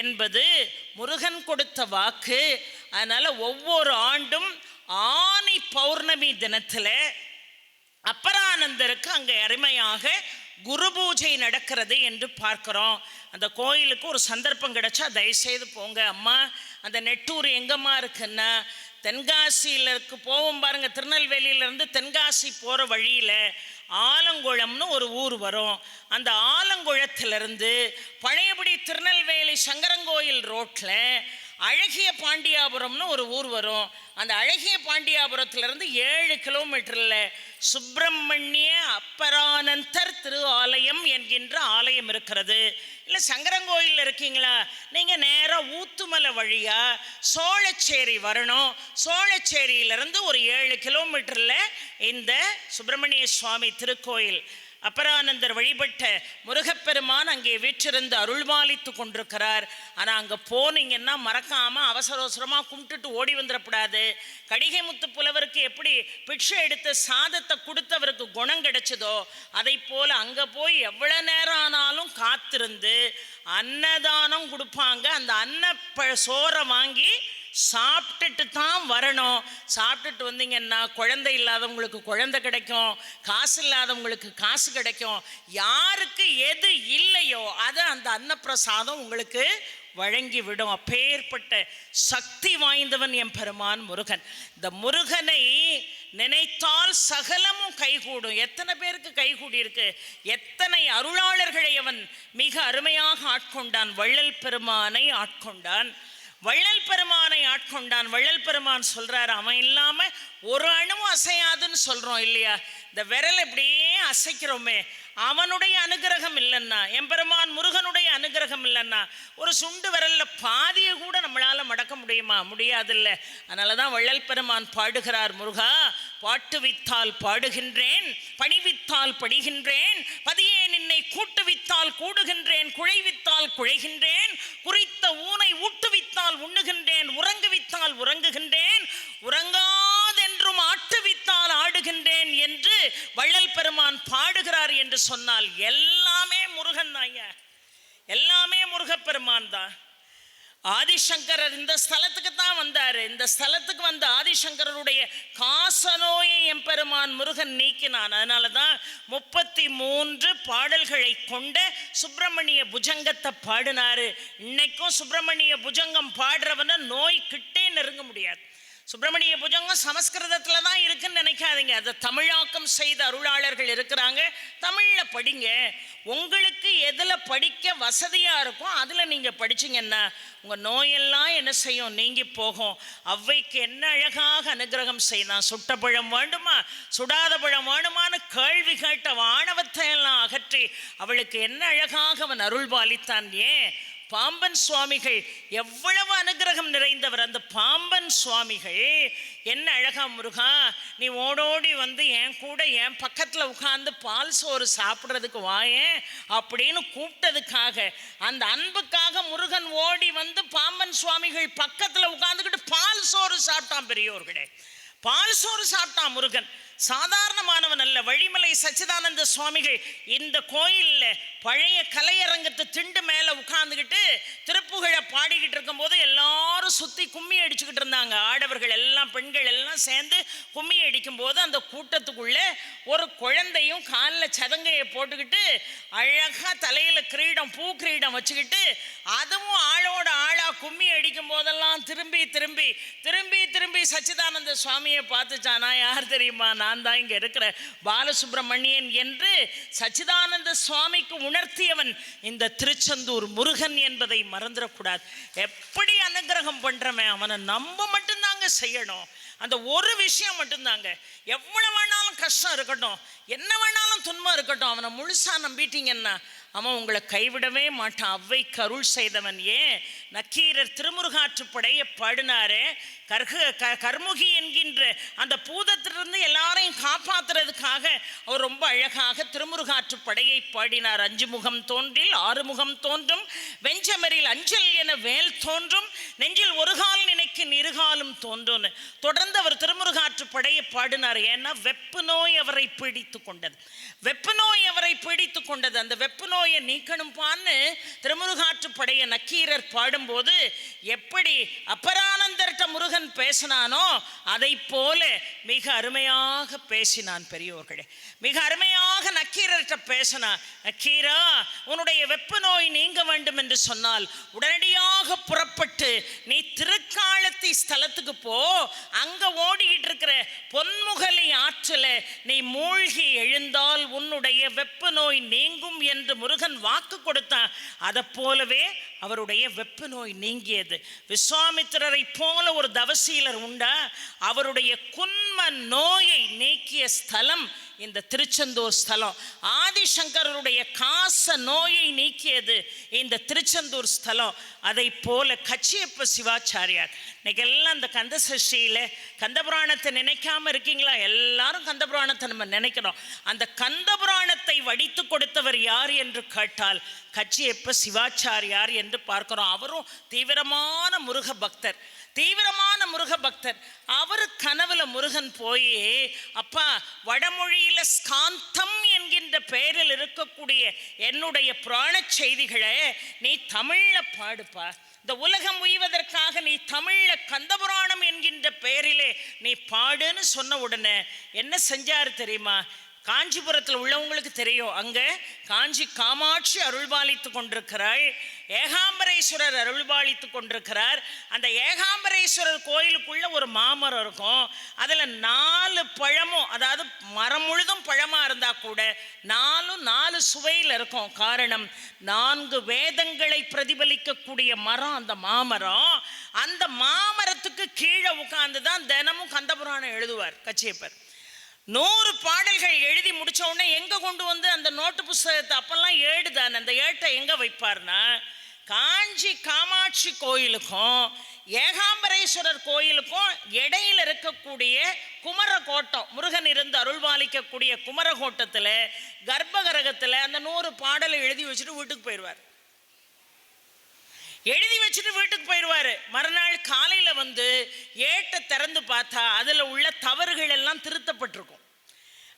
என்பது முருகன் கொடுத்த வாக்கு. அதனால் ஒவ்வொரு ஆண்டும் ஆனி பௌர்ணமி தினத்தில் அப்பரானந்தருக்கு அங்கே அருமையாக குரு பூஜை நடக்கிறது என்று பார்க்குறோம். அந்த கோயிலுக்கு ஒரு சந்தர்ப்பம் கிடைச்சா தயவுசெய்து போங்க. அம்மா அந்த நெட்டூர் எங்கம்மா இருக்குன்னா தென்காசியிலருக்கு போவோம் பாருங்க, திருநெல்வேலியிலேருந்து தென்காசி போகிற வழியில் ஆலங்குளம்னு ஒரு ஊர் வரும். அந்த ஆலங்குளத்திலிருந்து பழையபடி திருநெல்வேலி சங்கரங்கோயில் ரோட்டில் அழகிய பாண்டியாபுரம்னு ஒரு ஊர் வரும். அந்த அழகிய பாண்டியாபுரத்திலிருந்து 7 கிலோமீட்டரில் சுப்பிரமணிய அப்பரானந்தர் திரு ஆலயம் என்கின்ற ஆலயம் இருக்கிறது. இல்லை சங்கரங்கோயில் இருக்கீங்களா, நீங்கள் நேராக ஊத்துமலை வழியாக சோழச்சேரி வரணும். சோழச்சேரியிலிருந்து ஒரு 7 கிலோமீட்டரில் இந்த சுப்பிரமணிய சுவாமி திருக்கோயில், அப்பரானந்தர் வழிபட்ட முருகப்பெருமான் அங்கே வீற்றிருந்து அருள்பாலித்து கொண்டிருக்கிறார். ஆனால் அங்கே போனீங்கன்னா மறக்காமல் அவசர அவசரமாக கும்பிட்டுட்டு ஓடி வந்துடக்கூடாது. கடிகை முத்து புலவருக்கு எப்படி பிட்சை எடுத்த சாதத்தை கொடுத்தவருக்கு குணம் கிடைச்சதோ அதை போல் அங்கே போய் எவ்வளோ நேரம் ஆனாலும் காத்திருந்து அன்னதானம் கொடுப்பாங்க. அந்த சோறை வாங்கி சாப்பிட்டுட்டு தான் வரணும். சாப்பிட்டுட்டு வந்தீங்கன்னா குழந்தை இல்லாதவங்களுக்கு குழந்தை கிடைக்கும், காசு இல்லாதவங்களுக்கு காசு கிடைக்கும். யாருக்கு எது இல்லையோ அதை அந்த அன்னப்பிரசாதம் உங்களுக்கு வழங்கி விடும். அப்பேற்பட்ட சக்தி வாய்ந்தவன் என் பெருமான் முருகன். இந்த முருகனை நினைத்தால் சகலமும் கைகூடும். எத்தனை பேருக்கு கைகூடி இருக்கு, எத்தனை அருளாளர்களை அவன் மிக அருமையாக ஆட்கொண்டான். வள்ளல் பெருமானை ஆட்கொண்டான். வள்ளல் பெருமானை ஆட்கொண்டான். வள்ளல் பெருமான் சொல்றாரு, அவன் இல்லாம ஒரு அணுவும் அசையாதுன்னு சொல்றோம் இல்லையா. இந்த விரல் இப்படியே அசைக்கிறோமே, அவனுடைய அனுகிரகம் இல்லைன்னா, எம்பெருமான் முருகனுடைய அனுகிரகம் இல்லைன்னா ஒரு சுண்டு விரல்ல பாதியை கூட நம்மளால மடக்க முடியுமா? முடியாதில்ல. அதனாலதான் வள்ளல் பெருமான் பாடுகிறார், முருகா பாட்டுவித்தால் பாடுகின்றேன், பணிவித்தால் படிகின்றேன், பதியே நின்னை கூட்டுவித்தால் கூடுகின்றேன், குழைவித்தால் குழைகின்றேன், குறித்த ஊனை ஊட்டுவித்தால் உண்ணுகின்றேன், உறங்குவித்தால் உறங்குகின்றேன், உறங்காதென்றும் ஆட்டுவித்தால் ஆடுகின்றேன் என்று வள்ளல் பெருமான் பாடுகிறார் என்று சொன்னால் எல்லாமே முருகன் தான், எல்லாமே முருகப்பெருமான் தான். ஆதிசங்கரர் இந்த ஸ்தலத்துக்கு தான் வந்தார். இந்த ஸ்தலத்துக்கு வந்த ஆதிசங்கரருடைய காசநோயை எம்பெருமான் முருகன் நீக்கினான். அதனால தான் 33 பாடல்களை கொண்ட சுப்பிரமணிய புஜங்கத்தை பாடினாரு. இன்னைக்கும் சுப்பிரமணிய புஜங்கம் பாடுறவன நோய் கிட்டே நெருங்க முடியாது. சுப்பிரமணிய புஜங்கம் சமஸ்கிருதத்தில் தான் இருக்குன்னு நினைக்காதீங்க, அதை தமிழாக்கம் செய்த அருளாளர்கள் இருக்கிறாங்க. தமிழில் படிங்க. உங்களுக்கு எதில் படிக்க வசதியாக இருக்கும் அதில் நீங்கள் படிச்சிங்கன்னா உங்கள் நோயெல்லாம் என்ன செய்யும், நீங்கி போகும். அவ்வைக்கு என்ன அழகாக அனுகிரகம் செய்தான். சுட்ட பழம் வேண்டுமா சுடாத பழம் வேண்டுமான்னு கேள்வி கேட்ட வானவத்தை எல்லாம் அகற்றி அவளுக்கு என்ன அழகாக அவன் அருள்பாலித்தான். ஏன் பாம்பன் சுவாமிகள் எவ்வளவு அனுகிரகம் நிறைந்தவர். அந்த பாம்பன் சுவாமிகள் என்ன அழகா, முருகா நீ ஓடோடி வந்து என் கூட என் பக்கத்தில் உட்கார்ந்து பால் சோறு சாப்பிட்றதுக்கு வாயேன் அப்படின்னு கூப்பிட்டதுக்காக, அந்த அன்புக்காக முருகன் ஓடி வந்து பாம்பன் சுவாமிகள் பக்கத்தில் உட்கார்ந்துக்கிட்டு பால் சோறு சாப்பிட்டான். பெரியோர்களே, பால் சோறு சாப்பிட்டான் முருகன். சாதாரணமானவன் அல்ல. வழிமலை சச்சிதானந்த சுவாமிகள் இந்த கோயிலில் பழைய கலையரங்கத்து திண்டு மேலே உட்கார்ந்துக்கிட்டு திருப்புகழை பாடிக்கிட்டு இருக்கும்போது எல்லாரும் சுற்றி கும்மி அடிச்சுக்கிட்டு இருந்தாங்க. ஆடவர்கள் எல்லாம் பெண்கள் எல்லாம் சேர்ந்து கும்மி அடிக்கும் போது அந்த கூட்டத்துக்குள்ளே ஒரு குழந்தையும் காலில் சதங்கையை போட்டுக்கிட்டு அழகாக தலையில் கிரீடம் பூ கிரீடம் வச்சுக்கிட்டு அதுவும் ஆளோட ஆளாக கும்மி அடிக்கும் போதெல்லாம் திரும்பி திரும்பி திரும்பி திரும்பி சச்சிதானந்த சுவாமியை பார்த்துச்சானா, யார் தெரியுமா, நான் தான் இங்கே இருக்கிற பாலசுப்ரமணியன் என்று சச்சிதானந்த சுவாமிக்கு உணர்த்தியவன் இந்த திருச்செந்தூர் முருகன் என்பதை மறந்துடக்கூடாது. எப்படி அனுகிரகம் பண்றவன் அவனை நம்ப மட்டும்தாங்க செய்யணும். அந்த ஒரு விஷயம் மட்டும்தாங்க. எவ்வளவு வேணாலும் கஷ்டம் இருக்கட்டும், என்ன வேணாலும் துன்பம் இருக்கட்டும், அவனை முழுசா நம்பிட்டீங்கன்னா அவன் உங்களை கைவிடவே மாட்டான். அவ்வைக்கு அருள் செய்தவன். ஏன் நக்கீரர் திருமுருகாற்றுப்படையை பாடினாரே, கர்முகி என்கின்ற அந்த பூதத்திலிருந்து எல்லாரையும் காப்பாற்றுறதுக்காக அவர் ரொம்ப அழகாக திருமுருகாற்றுப்படையை பாடினார். 5 முகம் தோன்றில் 6 முகம் தோன்றும், வெஞ்சமரில் அஞ்சல் என வேல் தோன்றும், நெஞ்சில் ஒரு கால் நினைக்கின் இருகாலும் தோன்றும். தொடர்ந்து அவர் திருமுருகாற்றுப்படையை பாடினார். ஏன்னா வெப்பு நோய் அவரை பீடித்து கொண்டது. வெப்பு நோய் அவரை பீடித்து கொண்டது. அந்த வெப்பு நோயை நீக்கணும்பான்னு திருமுருகாற்றுப்படையை நக்கீரர் பாடும்போது எப்படி அப்பரானந்தர்ட்ட முருகன் பேசினானோ அதை போல போல மிக அருமையாக பேசினான் பெரியோர்களே. மிக அருமையாக நக்கீரர்கிட்ட பேசினான். நக்கீரா, உன்னுடைய வெப்ப நோய் நீங்க வேண்டும் என்று சொன்னால் உடனடியாக புறப்பட்டு நீ திருக்காலத்தி ஸ்தலத்துக்கு போ. அங்க ஓடிக்கிட்டு இருக்கிற பொன்முகலி ஆற்றுல நீ மூழ்கி எழுந்தால் உன்னுடைய வெப்ப நோய் நீங்கும் என்று முருகன் வாக்கு கொடுத்தான். அதை போலவே அவருடைய வெப்ப நோய் நீங்கியது. விஸ்வாமித்திரரை போல ஒரு தவசீலர் உண்டா? அவருடைய குன்ம நோயை நீக்கிய ஸ்தலம் இந்த திருச்செந்தூர் ஸ்தலம். ஆதிசங்கருடைய காச நோயை நீக்கியது இந்த திருச்செந்தூர் ஸ்தலம். அதை போல கச்சியப்ப சிவாச்சாரியார். இன்னைக்கு எல்லாம் இந்த கந்த சஷ்டியில கந்தபுராணத்தை நினைக்காம இருக்கீங்களா? எல்லாரும் கந்தபுராணத்தை நம்ம நினைக்கிறோம். அந்த கந்தபுராணத்தை வடித்து கொடுத்தவர் யார் என்று கேட்டால் கச்சியப்ப சிவாச்சாரியார் என்று பார்க்கிறோம். அவரும் தீவிரமான முருக பக்தர். அவர் கனவுல முருகன் போய், அப்பா, வடமொழியில ஸ்காந்தம் என்கின்ற பெயரில் இருக்கக்கூடிய என்னுடைய புராண செய்திகளை நீ தமிழ்ல பாடுப்பா. இந்த உலகம் உய்வதற்காக நீ தமிழ்ல கந்தபுராணம் என்கின்ற பெயரிலே நீ பாடுன்னு சொன்ன உடனே என்ன செஞ்சாரு தெரியுமா? காஞ்சிபுரத்தில் உள்ளவங்களுக்கு தெரியும். அங்கே காஞ்சி காமாட்சி அருள்பாலித்து கொண்டிருக்கிறாள். ஏகாம்பரேஸ்வரர் அருள்பாலித்து கொண்டிருக்கிறார். அந்த ஏகாம்பரேஸ்வரர் கோயிலுக்குள்ள ஒரு மாமரம் இருக்கும். அதில் 4 பழமும், அதாவது மரம் முழுதும் பழமாக இருந்தால் கூட 4 சுவையில் இருக்கும். காரணம், 4 வேதங்களை பிரதிபலிக்கக்கூடிய மரம் அந்த மாமரம். அந்த மாமரத்துக்கு கீழே உட்கார்ந்து தான் தினமும் கந்தபுராணம் எழுதுவார் கச்சியப்பர். 100 பாடல்கள் எழுதி முடிச்ச உடனே எங்க கொண்டு வந்து அந்த நோட்டு புஸ்தகத்தை, அப்பெல்லாம் ஏடுதான், அந்த ஏட்டை எங்க வைப்பார்னா காஞ்சி காமாட்சி கோயிலுக்கும் ஏகாம்பரேஸ்வரர் கோயிலுக்கும் இடையில இருக்கக்கூடிய குமரகோட்டம், முருகன் இருந்து அருள்பாலிக்கக்கூடிய குமரகோட்டத்தில் கர்ப்பகிரகத்தில் அந்த 100 பாடலை எழுதி வச்சுட்டு வீட்டுக்கு போயிடுவார். மறுநாள் காலையில் வந்து ஏட்டை திறந்து பார்த்தா அதில் உள்ள தவறுகள் எல்லாம் திருத்தப்பட்டிருக்கும்.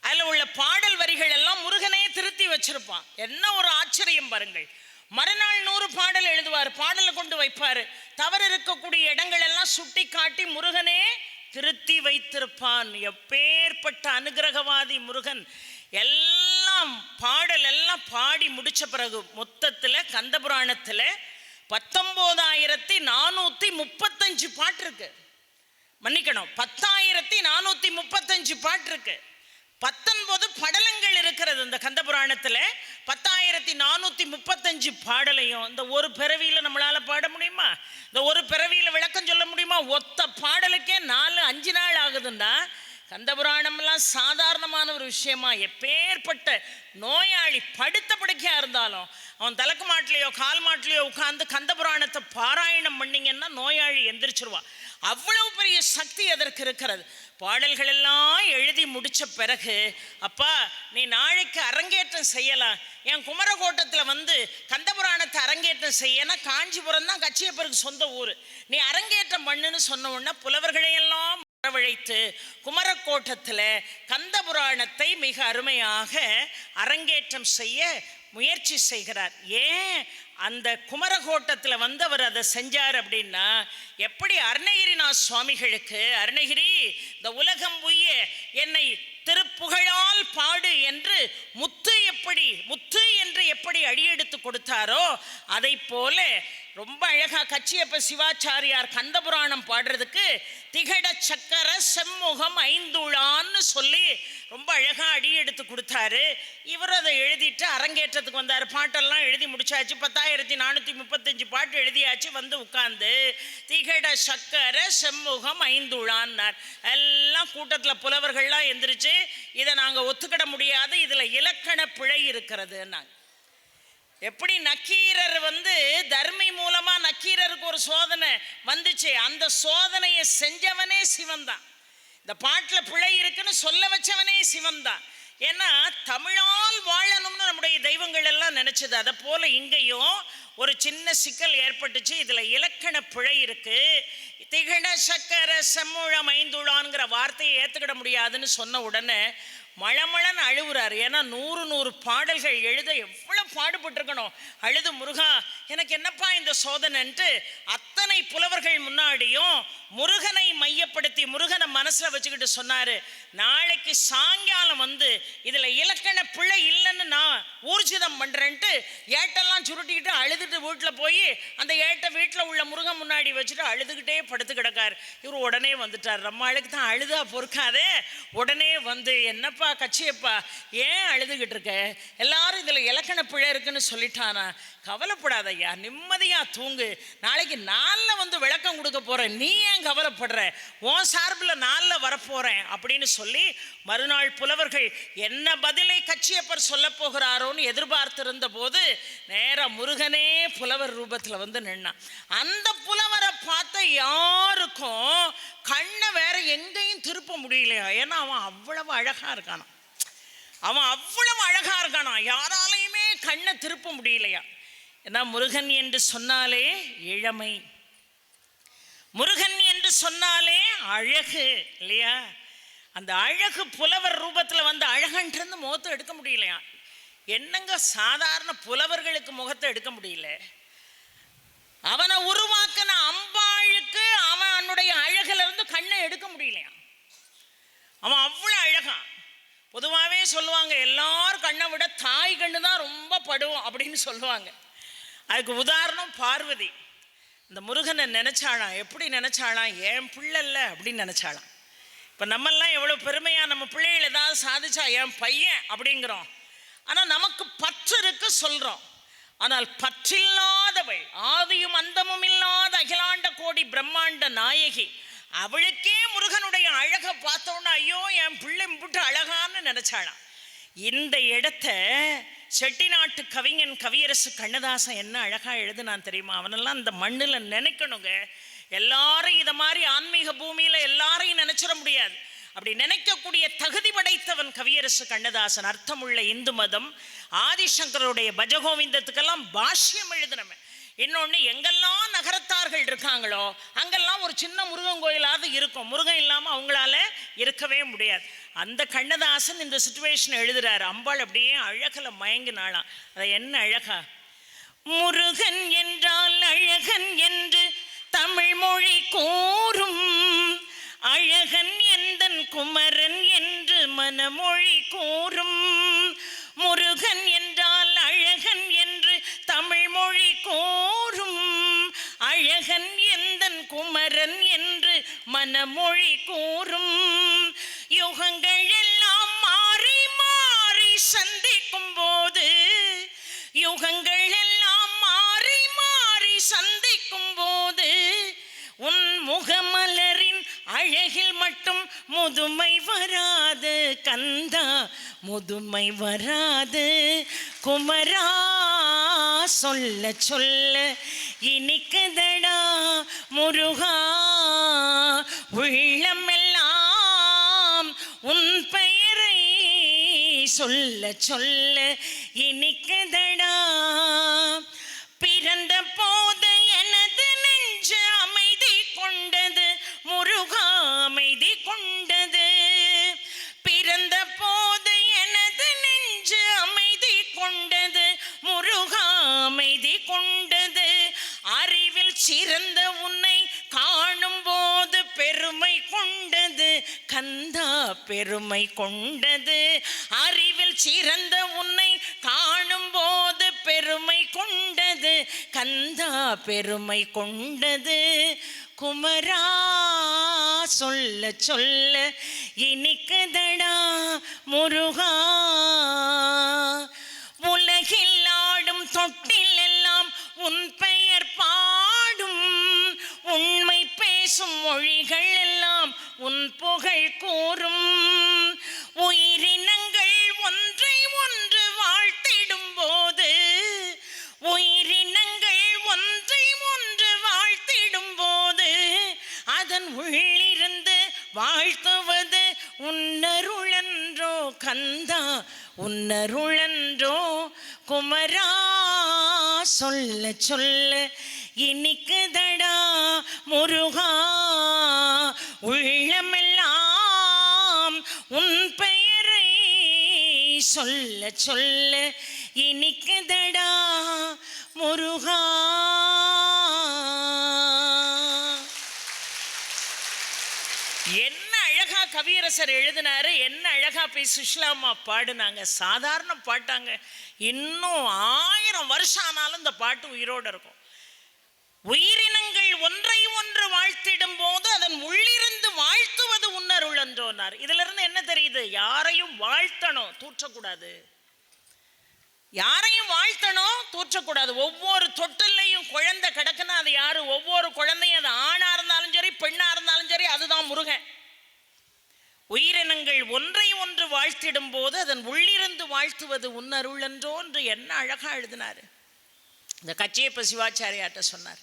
அதில் உள்ள பாடல் வரிகள் எல்லாம் முருகனே திருத்தி வச்சிருப்பான். என்ன ஒரு ஆச்சரியம் பாருங்கள். மறுநாள் 100 பாடல் எழுதுவார், பாடலை கொண்டு வைப்பார். தவறு இருக்கக்கூடிய இடங்கள் எல்லாம் சுட்டி காட்டி முருகனே திருத்தி வைத்திருப்பான். எப்பேற்பட்ட அனுகிரகவாதி முருகன். பாடல் எல்லாம் பாடி முடிச்ச பிறகு மொத்தத்தில் கந்தபுராணத்தில் 19,435 பாட்டு இருக்கு. மன்னிக்கணும், 10,435 பாட்டு இருக்கு. 19 படலங்கள் இருக்கிறது இந்த கந்தபுராணத்தில். 10,435 பாடலையும் இந்த ஒரு பிறவியில நம்மளால பாட முடியுமா? இந்த ஒரு பிறவியில விளக்கம் சொல்ல முடியுமா? ஒத்த பாடலுக்கே 4-5 நாள் ஆகுதுன்னா கந்தபுராணம்லாம் சாதாரணமான ஒரு விஷயமா? எப்பேற்பட்ட நோயாளி படுத்த படுக்கையா இருந்தாலும் அவன் தலைக்கு மாட்டிலையோ கால் மாட்டிலையோ உட்கார்ந்து கந்தபுராணத்தை பாராயணம் பண்ணிங்கன்னா நோயாளி எந்திரிச்சிருவான். அவ்வளவு பெரிய சக்தி அதற்கு இருக்கிறது. பாடல்கள் எல்லாம் எழுதி முடிச்ச பிறகு, அப்பா, நீ நாளைக்கு அரங்கேற்றம் செய்யலாம், என் குமரகோட்டத்தில் வந்து கந்தபுராணத்தை அரங்கேற்றம் செய்யனா, காஞ்சிபுரம் தான் கச்சியப்பருக்கு சொந்த ஊர், நீ அரங்கேற்றம் பண்ணுன்னு சொன்ன உடனே புலவர்களையெல்லாம் வரவழைத்து குமரகோட்டத்தில் கந்தபுராணத்தை மிக அருமையாக அரங்கேற்றம் செய்ய முயற்சி செய்கிறார். ஏன் அந்த குமரகோட்டத்தில் வந்து அவர் அதை செஞ்சார் அப்படின்னா, எப்படி அருணகிரிநாத் சுவாமிகளுக்கு அருணகிரி இந்த உலகம் உய்ய என்னை திருப்புகழால் பாடு என்று முத்து என்று எப்படி அடியெடுத்து கொடுத்தாரோ அதை போல ரொம்ப அழகா கச்சியப்ப சிவாச்சாரியார் கந்தபுராணம் பாடுறதுக்கு திகட சக்கர செம்முகம் 5 சொல்லி ரொம்ப அழகா அடியெடுத்து கொடுத்தாரு. இவர் அதை எழுதிட்டு அரங்கேற்றத்துக்கு வந்தார். பாட்டெல்லாம் எழுதி முடிச்சாச்சு. 10,435 பாட்டு எழுதியாச்சு. வந்து உட்கார்ந்து திகட சக்கர செம்முகம் 5 எல்லாம் கூட்டத்தில் புலவர்கள்லாம் எந்திரிச்சு, இதை நாங்கள் ஒத்துக்கிட முடியாது, இதில் இலக்கண பிழை இருக்கிறது. எப்படி நக்கீரர் வந்து தர்மி மூலமா நக்கீரருக்கு ஒரு சோதனை வந்துச்சு, அந்த சோதனையை செஞ்சவனே சிவன் தான். இந்த பாட்டில் பிழை இருக்குன்னு சொல்ல வச்சவனே சிவன் தான். ஏன்னா தமிழால் வாழணும்னு நம்முடைய தெய்வங்கள் எல்லாம் நினைச்சது. அதை போல இங்கேயும் ஒரு சின்ன சிக்கல் ஏற்பட்டுச்சு. இதுல இலக்கண பிழை இருக்கு. திகட சக்கர செம்முழம் 5 வார்த்தையை ஏத்துக்கிட முடியாதுன்னு சொன்ன உடனே மழமழன்னு அழுவுறாரு. ஏன்னா 100 பாடல்கள் எழுத எவ்வளோ பாடுபட்டிருக்கணும். அழுது முருகா எனக்கு என்னப்பா இந்த சோதனைன்ட்டு அத்தனை புலவர்கள் முன்னாடியும் முருகனை மையப்படுத்தி முருகனை மனசில் வச்சுக்கிட்டு சொன்னார், நாளைக்கு சாயங்காலம் வந்து இதில் இலக்கண பிழை இல்லைன்னு நான் ஊர்ஜிதம் பண்ணுறேன்ட்டு ஏட்டெல்லாம் சுருட்டிக்கிட்டு அழுதுட்டு வீட்டில் போய் அந்த ஏட்டை வீட்டில் உள்ள முருகன் முன்னாடி வச்சுட்டு அழுதுகிட்டே படுத்து கிடக்கார். இவர் உடனே வந்துட்டார். நம்மளுக்கு தான் அழுதா பொறுக்காதே, உடனே வந்து என்னப்பா கட்சியப்பா ஏன் அழுதுகிட்டு இருக்க, எல்லாரும் இதில் இலக்கண பிழை இருக்குன்னு சொல்லிட்டானா, கவலைப்படாத ஐயா, நிம்மதியா தூங்கு, நாளைக்கு நாளில் வந்து விளக்கம் கொடுக்க போறேன், நீ ஏன் கவலைப்படுற, உன் சார்பில் நாளில் வரப்போறேன் அப்படின்னு சொல்லி மறுநாள் புலவர்கள் என்ன பதிலை கட்சியப்பர் சொல்ல போகிறாரோன்னு எதிர்பார்த்திருந்த போது நேரா முருகனே புலவர் ரூபத்தில் வந்து நின்னான். அந்த புலவரை பார்த்த யாருக்கும் கண்ணை வேற எங்கேயும் திருப்ப முடியலையா. ஏன்னா அவன் அவ்வளவு அழகா இருக்கானா, யாராலையுமே கண்ணை திருப்ப முடியலையா. ஏன்னா முருகன் என்று சொன்னாலே இளமை, முருகன் என்று சொன்னாலே அழகு இல்லையா. அந்த அழகு புலவர் ரூபத்தில் வந்து அழகன்றது முகத்தை எடுக்க முடியலையா. என்னங்க சாதாரண புலவர்களுக்கு முகத்தை எடுக்க முடியல, அவனை உருவாக்கின அம்பாளுக்கு அவனுடைய அழகுல இருந்து கண்ணை எடுக்க முடியலையா. அவன் அவ்வளோ அழகான். பொதுவாகவே சொல்லுவாங்க எல்லாரும் கண்ணை விட தாய் கண்ணு தான் ரொம்ப படுவோம் அப்படின்னு சொல்லுவாங்க. அதுக்கு உதாரணம் பார்வதி. இந்த முருகனை நினைச்சாளாம். எப்படி நினைச்சாளாம், என் பிள்ளைல்ல அப்படின்னு நினைச்சாளாம். இப்போ நம்மெல்லாம் எவ்வளோ பெருமையாக நம்ம பிள்ளைகள் ஏதாவது சாதிச்சா என் பையன் அப்படிங்கிறோம். ஆனால் நமக்கு பற்று இருக்கு சொல்கிறோம். ஆனால் பற்றில்லாதவள், ஆதியும் அந்தமும் இல்லாத அகிலாண்ட கோடி பிரம்மாண்ட நாயகி, அவளுக்கே முருகனுடைய அழகை பார்த்தோன்னா ஐயோ என் பிள்ளை விட்டு அழகான்னு நினைச்சாளாம். இந்த இடத்த செட்டிநாட்டு கவிஞன் கவியரசு கண்ணதாசன் என்ன அழகா எழுதுனான் தெரியுமா. அவனெல்லாம் இந்த மண்ணில் நினைக்கணுங்க. எல்லாரும் இதை மாதிரி ஆன்மீக பூமியில எல்லாரையும் நினைச்சிட முடியாது. அப்படி நினைக்கக்கூடிய தகுதி படைத்தவன் கவியரசு கண்ணதாசன். அர்த்தமுள்ள இந்து மதம், ஆதிசங்கருடைய பஜகோவிந்தத்துக்கெல்லாம் பாஷ்யம் எழுதினவன். இன்னொன்று, எங்கெல்லாம் நகரத்தார்கள் இருக்காங்களோ அங்கெல்லாம் ஒரு சின்ன முருகன் கோயிலாவது இருக்கும். முருகன் இல்லாமல் அவங்களால இருக்கவே முடியாது. அந்த கண்ணதாசன் இந்த சிச்சுவேஷன் எழுதுறாரு. அம்பாள் அப்படியே அழகில் மயங்கினாளாம். அதை என்ன அழகா, முருகன் என்றால் அழகன் என்று தமிழ் மொழி கூறும், அழகன் எந்தன் குமரன் என்று மனமொழி கூறும், முருகன் என்றால் அழகன் என்று தமிழ் மொழி கூறும், அழகன் எந்தன் குமரன் என்று மனமொழி கூறும், யுகங்கள் எல்லாம் மாறி மாறி சந்திக்கும் போது, யுகங்கள் எல்லாம் மாறி மாறி சந்திக்கும் போது, உன் முகமலரின் அழகில் மட்டும் முதுமை வராது கந்தா, முதுமை வராது குமரா, சொல்ல சொல்ல இனிக்குதடா முருகா, உள்ளமெல்லாம் உன் பெயரை சொல்ல சொல்ல இனிக்குதடா, பிறந்த போது எனது நெஞ்சு அமைதி கொண்டது முருகா, அமைதி கொண்டது, பிறந்த போது எனது நெஞ்சு அமைதி கொண்டது முருகா, அமைதி கொண்டது, அறிவில் சிறந்த உன்னை காணும் போது பெருமை கொண்டது கந்தா, பெருமை கொண்டது, அறிவில் சிறந்த உன்னை காணும் போது பெருமை கொண்டது கந்தா, பெருமை கொண்டது, குமரா சொல்ல சொல்ல இனிக்குதடா முருகா, உலகில் ஆடும் தொட்டில் எல்லாம் உன் பெயர் பாடும், உண்மை பேசும் மொழிகள் எல்லாம் உன் புகழ் கூறும், உயிரினங்கள் ஒன்றை ஒன்று வாழ்த்திடும் போது, உயிரினங்கள் ஒன்றை ஒன்று வாழ்த்திடும் போது, அதன் உள்ளிருந்து வாழ்த்துவது உன்னருளன்றோ கந்தா, உன்னருளன்றோ குமரா, சொல்ல சொல்ல இனிக்குதடா முருகா, உள்ளமெல்லாம் உன் பெயரை சொல்ல சொல்ல இனிக்குதடா முருகா. என்ன அழகா கவியரசர் எழுதினாரு, என்ன அழகா போய் சுஷ்லாமா பாடுனாங்க. சாதாரண பாட்டாங்க. இன்னும் 1000 வருஷம் ஆனாலும் இந்த பாட்டு உயிரோடு இருக்கும். உயிரினங்கள் ஒன்றை ஒன்று வாழ்த்திடும் போது அதன் உள்ளிருந்து வாழ்த்துவது உன்னருள் என்றோனார். இதுல இருந்து என்ன தெரியுது? யாரையும் வாழ்த்தணும், தூற்றக்கூடாது. யாரையும் வாழ்த்தணும், தூற்றக்கூடாது. ஒவ்வொரு தொட்டிலையும் குழந்தை கிடக்குன்னா அது யாரு? ஒவ்வொரு குழந்தையும், அது ஆணா இருந்தாலும் சரி பெண்ணா இருந்தாலும் சரி, அதுதான் முருகன். உயிரினங்கள் ஒன்றை ஒன்று வாழ்த்திடும் போது அதன் உள்ளிருந்து வாழ்த்துவது உன்னருள் என்றோ என்று என்ன அழகா எழுதினாரு. இந்த கச்சியப்ப சிவாச்சாரியாட்ட சொன்னார்,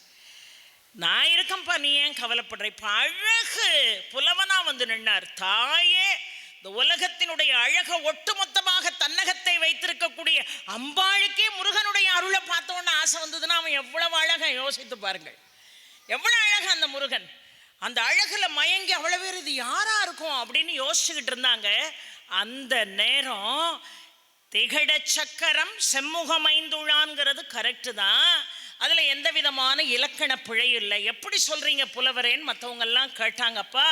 நான் இருக்கம்பா, நீ ஏன் கவலைப்படுற? இப்ப அழகு புலவனா வந்து நின்னார். தாயே, இந்த உலகத்தினுடைய அழக ஒட்டுமொத்தமாக தன்னகத்தை வைத்திருக்கக்கூடிய அம்பாளுக்கே முருகனுடைய அருளை பார்த்தோன்னு ஆசை வந்ததுன்னா அவன் எவ்வளவு அழகா, யோசித்து பாருங்கள். எவ்வளவு அழகா அந்த முருகன். அந்த அழகுல மயங்கி அவ்வளவு பேர் இது யாரா இருக்கும் அப்படின்னு யோசிச்சுக்கிட்டு இருந்தாங்க. அந்த நேரம் திகட சக்கரம் செம்முகமைந்துள்ளான்ங்கிறது கரெக்டு தான். அதில் எந்த விதமான இலக்கண பிழை இல்லை. எப்படி சொல்றீங்க புலவரேன்னு மற்றவங்கெல்லாம் கேட்டாங்கப்பா.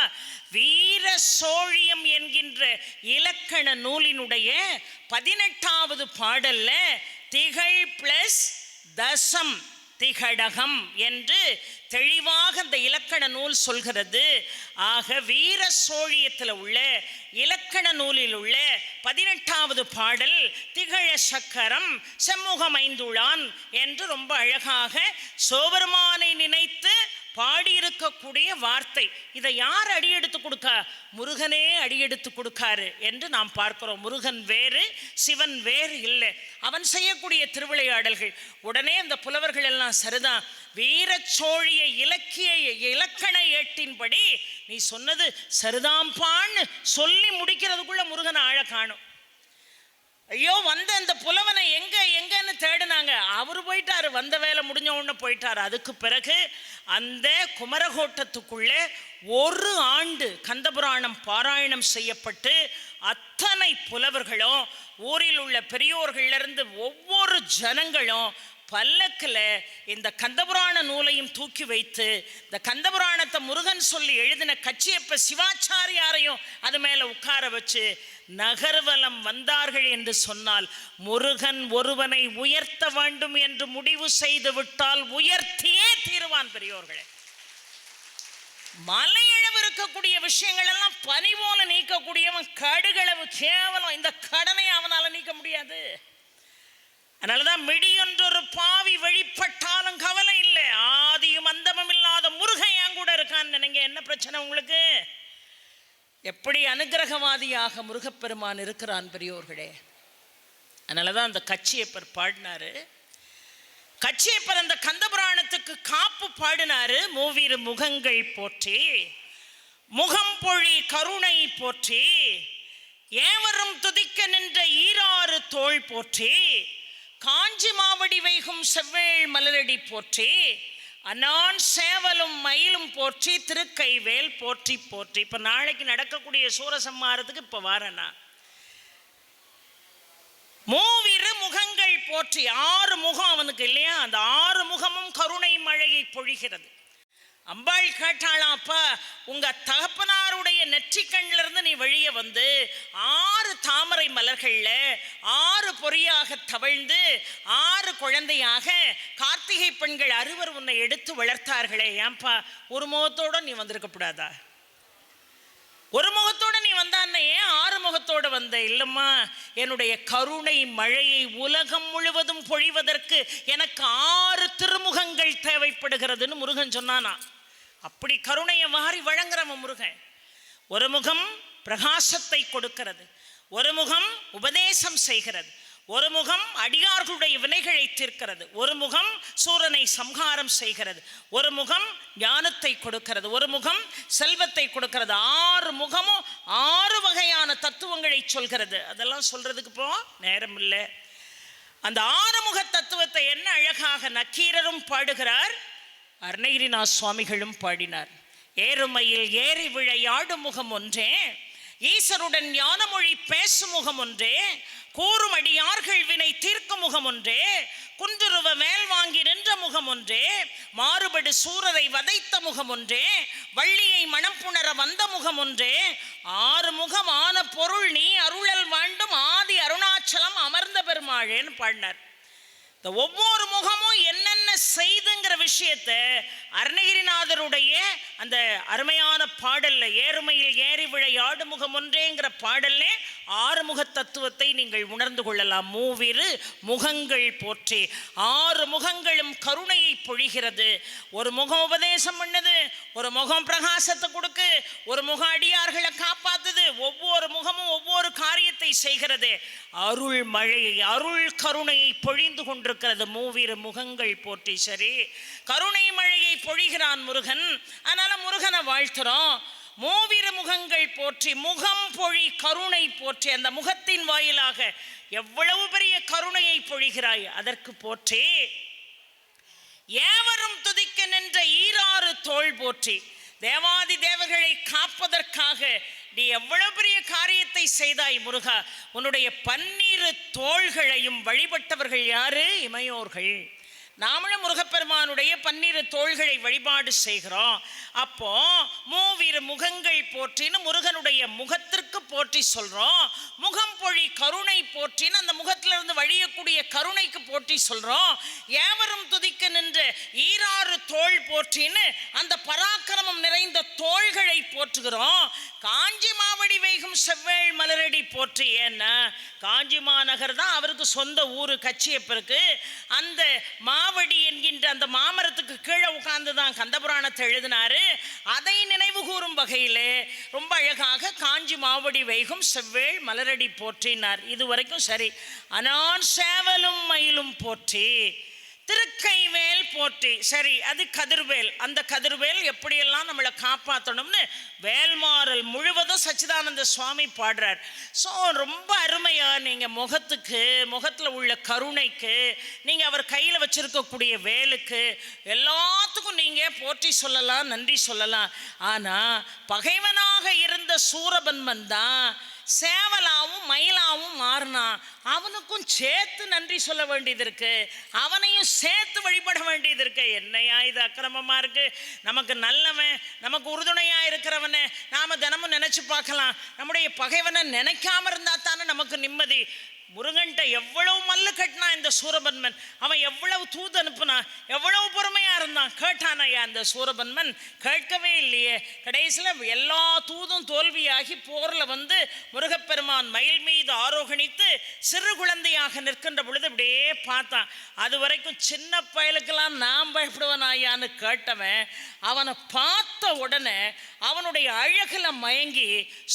வீர சோழியம் என்கின்ற இலக்கண நூலினுடைய 18வது பாடல்ல திகழ் பிளஸ் தசம் திகடகம் என்று தெளிவாக அந்த இலக்கண நூல் சொல்கிறது. ஆக வீர சோழியத்தில் உள்ள இலக்கண நூலில் உள்ள 18வது பாடல் திகழ சக்கரம் செம்முகமைந்துளான் என்று ரொம்ப அழகாக சிவபெருமானை நினைத்து பாடியிருக்கக்கூடிய வார்த்தை. இதை யார் அடியெடுத்து கொடுக்கா? முருகனே அடியெடுத்து கொடுக்காரு என்று நாம் பார்க்கிறோம். முருகன் வேறு, சிவன் வேறு இல்லை. அவன் செய்யக்கூடிய திருவிளையாடல்கள். உடனே அந்த புலவர்கள் எல்லாம் சரிதான், வீரச்சோழிய இலக்கிய இலக்கண ஏட்டின்படி நீ சொன்னது சரிதாம்பான்னு சொல்லி முடிக்கிறதுக்குள்ள முருகனை ஆழ காணும். ஐயோ, வந்த அந்த புலவனை எங்கன்னு தேடினாங்க. அவரு போயிட்டாரு, வந்த வேலை முடிஞ்ச உடனே போயிட்டாரு. அதுக்கு பிறகு அந்த குமரகோட்டத்துக்குள்ள 1 ஆண்டு கந்தபுராணம் பாராயணம் செய்யப்பட்டு அத்தனை புலவர்களும் ஊரில் உள்ள பெரியோர்களிலிருந்து ஒவ்வொரு ஜனங்களும் பல்லக்கில் இந்த கந்தபுராண நூலையும் தூக்கி வைத்து இந்த கந்தபுராணத்தை முருகன் சொல்லி எழுதின கச்சியப்ப சிவாச்சாரியாரையும் அது மேலே உட்கார வச்சு நகர்வலம் வந்தார்கள் என்று சொன்னால், முருகன் ஒருவனை உயர்த்த வேண்டும் என்று முடிவு செய்து விட்டால் உயர்த்தியே தீருவான். பெரியோர்களே, மலையளவு இருக்கக்கூடிய விஷயங்கள் எல்லாம் பனி போல நீக்கக்கூடியவன் கடுகளவு கேவலம். இந்த கடனை அவனால் நீக்க முடியாது. அதனாலதான் மிடியொன்றொரு பாவி வழிபட்டாலும் கவலை இல்லை, ஆதியும் அந்தமும் இல்லாத முருகன் என் கூட இருக்கான்னு நினைங்க. என்ன பிரச்சனை உங்களுக்கு? எப்படி அனுகிரகவாதியாக முருகப்பெருமான் இருக்கிறான் பெரியோர்களே. அதனாலதான் அந்த கச்சியப்பர் பாடினாரு. கச்சியப்பர் அந்த கந்தபுராணத்துக்கு காப்பு பாடினாரு. மூவிரு முகங்கள் போற்றி, முகம் பொழி கருணை போற்றி, ஏவரும் துதிக்க நின்ற ஈராறு தோள் போற்றி, காஞ்சி மாவடி வைகும் செவ்வேள் மலரடி போற்றி, அன்னான் சேவலும் மயிலும் போற்றி, திருக்கைவேல் போற்றி போற்றி. இப்ப நாளைக்கு நடக்கக்கூடிய சூரசம்மாரத்துக்கு இப்ப வாரனா மூவிரு முகங்கள் போற்றி. 6 முகம் அவனுக்கு இல்லையா? அந்த 6 முகமும் கருணை மழையை பொழிகிறது. அம்பாள் கேட்டாளாம், அப்பா உங்க தகப்பனாருடைய நெற்றிக்கண்ணில இருந்து நீ வெளியே வந்து 6 தாமரை மலர்கள்ல 6 பொறியாக தவழ்ந்து 6 குழந்தையாக கார்த்திகை பெண்கள் 6 உன்னை எடுத்து வளர்த்தார்களே, ஏன்பா ஒரு முகத்தோட நீ வந்திருக்க கூடாதா? ஒரு முகத்தோட நீ வந்தான்னே, ஏன் 6 முகத்தோட வந்த? இல்லம்மா, என்னுடைய கருணை மழையை உலகம் முழுவதும் பொழிவதற்கு எனக்கு 6 திருமுகங்கள் தேவைப்படுகிறதுன்னு முருகன் சொன்னானா. அப்படி கருணையை வாரி வழங்குறவன் முருகன். ஒரு முகம் பிரகாசத்தை கொடுக்கிறது, ஒரு முகம் உபதேசம் செய்கிறது, ஒரு முகம் அடியார்களுடைய வினைகளை தீர்க்கிறது, ஒரு முகம் சூரனை சம்ஹாரம் செய்கிறது, ஒரு முகம் ஞானத்தை கொடுக்கிறது, ஒரு முகம் செல்வத்தை கொடுக்கிறது. 6 முகமும் 6 வகையான தத்துவங்களை சொல்கிறது. அதெல்லாம் சொல்றதுக்கு இப்போ நேரம் இல்லை. அந்த 6 முக தத்துவத்தை என்ன அழகாக நக்கீரரும் பாடுகிறார், அருணகிரிநாத சுவாமிகளும் பாடினார். ஏறுமையில் ஏறி விழையாடு முகம் ஒன்றே, ஈசருடன் ஞானமொழி பேசும் முகம் ஒன்றே, கூறும் அடியார்கள் வினை தீர்க்கும் முகம் ஒன்றே, குன்றுருவ மேல் வாங்கி நின்ற முகம் ஒன்றே, மாறுபடு சூரரை வதைத்த முகம் ஒன்றே, வள்ளியை மனம் புணர வந்த முகம் ஒன்றே, ஆறு முகம் ஆன பொருள் நீ அருளல் வேண்டும் ஆதி அருணாச்சலம் அமர்ந்த பெருமாளேன்னு பாடினார். இந்த ஒவ்வொரு முகமும் என்னென்ன செய்துங்கிற விஷயத்தை அருணகிரிநாதருடைய அந்த அருமையான பாடல்ல ஏறுமையில் ஏறி விளையாடு முகம் ஒன்றேங்கிற பாடல்ல ஆறுமுக தத்துவத்தை நீங்கள் உணர்ந்து கொள்ளலாம். மூவிரு முகங்கள் போற்றி, ஆறு முகங்களும் கருணையை பொழிகிறது. ஒரு முகம் உபதேசம் பண்ணுது, ஒரு முகம் பிரகாசத்தை கொடுக்கு, ஒரு முகம் அடியார்களை காப்பாத்துது, ஒவ்வொரு முகமும் ஒவ்வொரு காரியத்தை செய்கிறது. அருள் மழையை அருள் கருணையை பொழிந்து கொண்டிருக்கிறது. மூவிரு முகங்கள் போற்றி. சரி, கருணை மழையை பொழிகிறான் முருகன், அதனால முருகனை வாழ்த்துறோம். மூவிரு முகங்கள் போற்றி, முகம் பொழி கருணை போற்றி. அந்த முகத்தின் வாயிலாக எவ்வளவு பெரிய கருணையை பொழிகிறாய், அதற்கு போற்றி. ஏவரும் துதிக்க நின்ற ஈராறு தோள் போற்றி. தேவாதி தேவர்களை காப்பதற்காக நீ எவ்வளவு பெரிய காரியத்தை செய்தாய் முருகா. உன்னுடைய 12 தோள்களையும் வழிபட்டவர்கள் யாரு? இமையோர்கள். நாமளும் முருகப்பெருமானுடைய 12 தோள்களை வழிபாடு செய்கிறோம். அப்போ மூவிரு முகங்கள் போற்றின்னு முருகனுடைய முகத்திற்கு போற்றி சொல்றோம். முகம் பொழி கருணை போற்றின்னு அந்த முகத்திலிருந்து வழியக்கூடிய கருணைக்கு போற்றி சொல்றோம். ஏவரும் துதிக்க நின்று ஈராறு தோள் போற்றின்னு அந்த பராக்கிரமம் நிறைந்த தோள்களை போற்றுகிறோம். காஞ்சி மாவடி வைகும் செவ்வேள் மலரடி போற்றி. ஏன்னா காஞ்சி மாநகர் தான் அவருக்கு சொந்த ஊரு, கச்சியப்பருக்கு. அந்த மாவடி என்கின்ற அந்த மாமரத்துக்கு கீழே உட்கார்ந்து தான் கந்தபுராணத்தை எழுதினாரு. அதை நினைவு கூறும் வகையிலே ரொம்ப அழகாக காஞ்சி மாவடி வைகும் செவ்வேள் மலரடி போற்றினார். இதுவரைக்கும் சரி. அனான் சேவலும் மயிலும் போற்றி, திருக்கைவேல் போற்றி. சரி, அது கதிர்வேல். அந்த கதிர்வேல் எப்படியெல்லாம் நம்மளை காப்பாற்றணும்னு வேல்மாறல் முழுவதும் சச்சிதானந்த சுவாமி பாடுறார். ஸோ ரொம்ப அருமையா நீங்கள் முகத்தில் உள்ள கருணைக்கு, நீங்கள் அவர் கையில் வச்சிருக்கக்கூடிய வேலுக்கு எல்லாத்துக்கும் நீங்கள் போற்றி சொல்லலாம், நன்றி சொல்லலாம். ஆனால் பகைவனாக இருந்த சூரபன்மன் தான் சேவலாவும் மயிலாவும் மாறினான். அவனுக்கும் சேர்த்து நன்றி சொல்ல வேண்டியது இருக்கு, அவனையும் சேர்த்து வழிபட வேண்டியது இருக்கு. என்னையா இது அக்கிரமமா இருக்கு? நமக்கு நல்லவன், நமக்கு உறுதுணையா இருக்கிறவனை நாம தினமும் நினைச்சு பார்க்கலாம். நம்முடைய பகைவனை நினைக்காம இருந்தா தானே நமக்கு நிம்மதி. முருகன்ட்ட எவ்வளவு மல்லு கட்டினா இந்த சூரபன்மன், அவன் எவ்வளவு தூது அனுப்புனான், எவ்வளவு பொறுமையா இருந்தான். கேட்டானையா அந்த சூரபன்மன்? கேட்கவே இல்லையே. கடைசியில் எல்லா தூதும் தோல்வியாகி போர்ல வந்து முருகப்பெருமான் மயில் மீது ஆரோகணித்து சிறு குழந்தையாக நிற்கின்ற பொழுது அப்படியே பார்த்தான். அது வரைக்கும் சின்ன பயலுக்கெல்லாம் நான் பயப்படுவனாயான்னு கேட்டவன் அவனை பார்த்த உடனே அவனுடைய அழகுல மயங்கி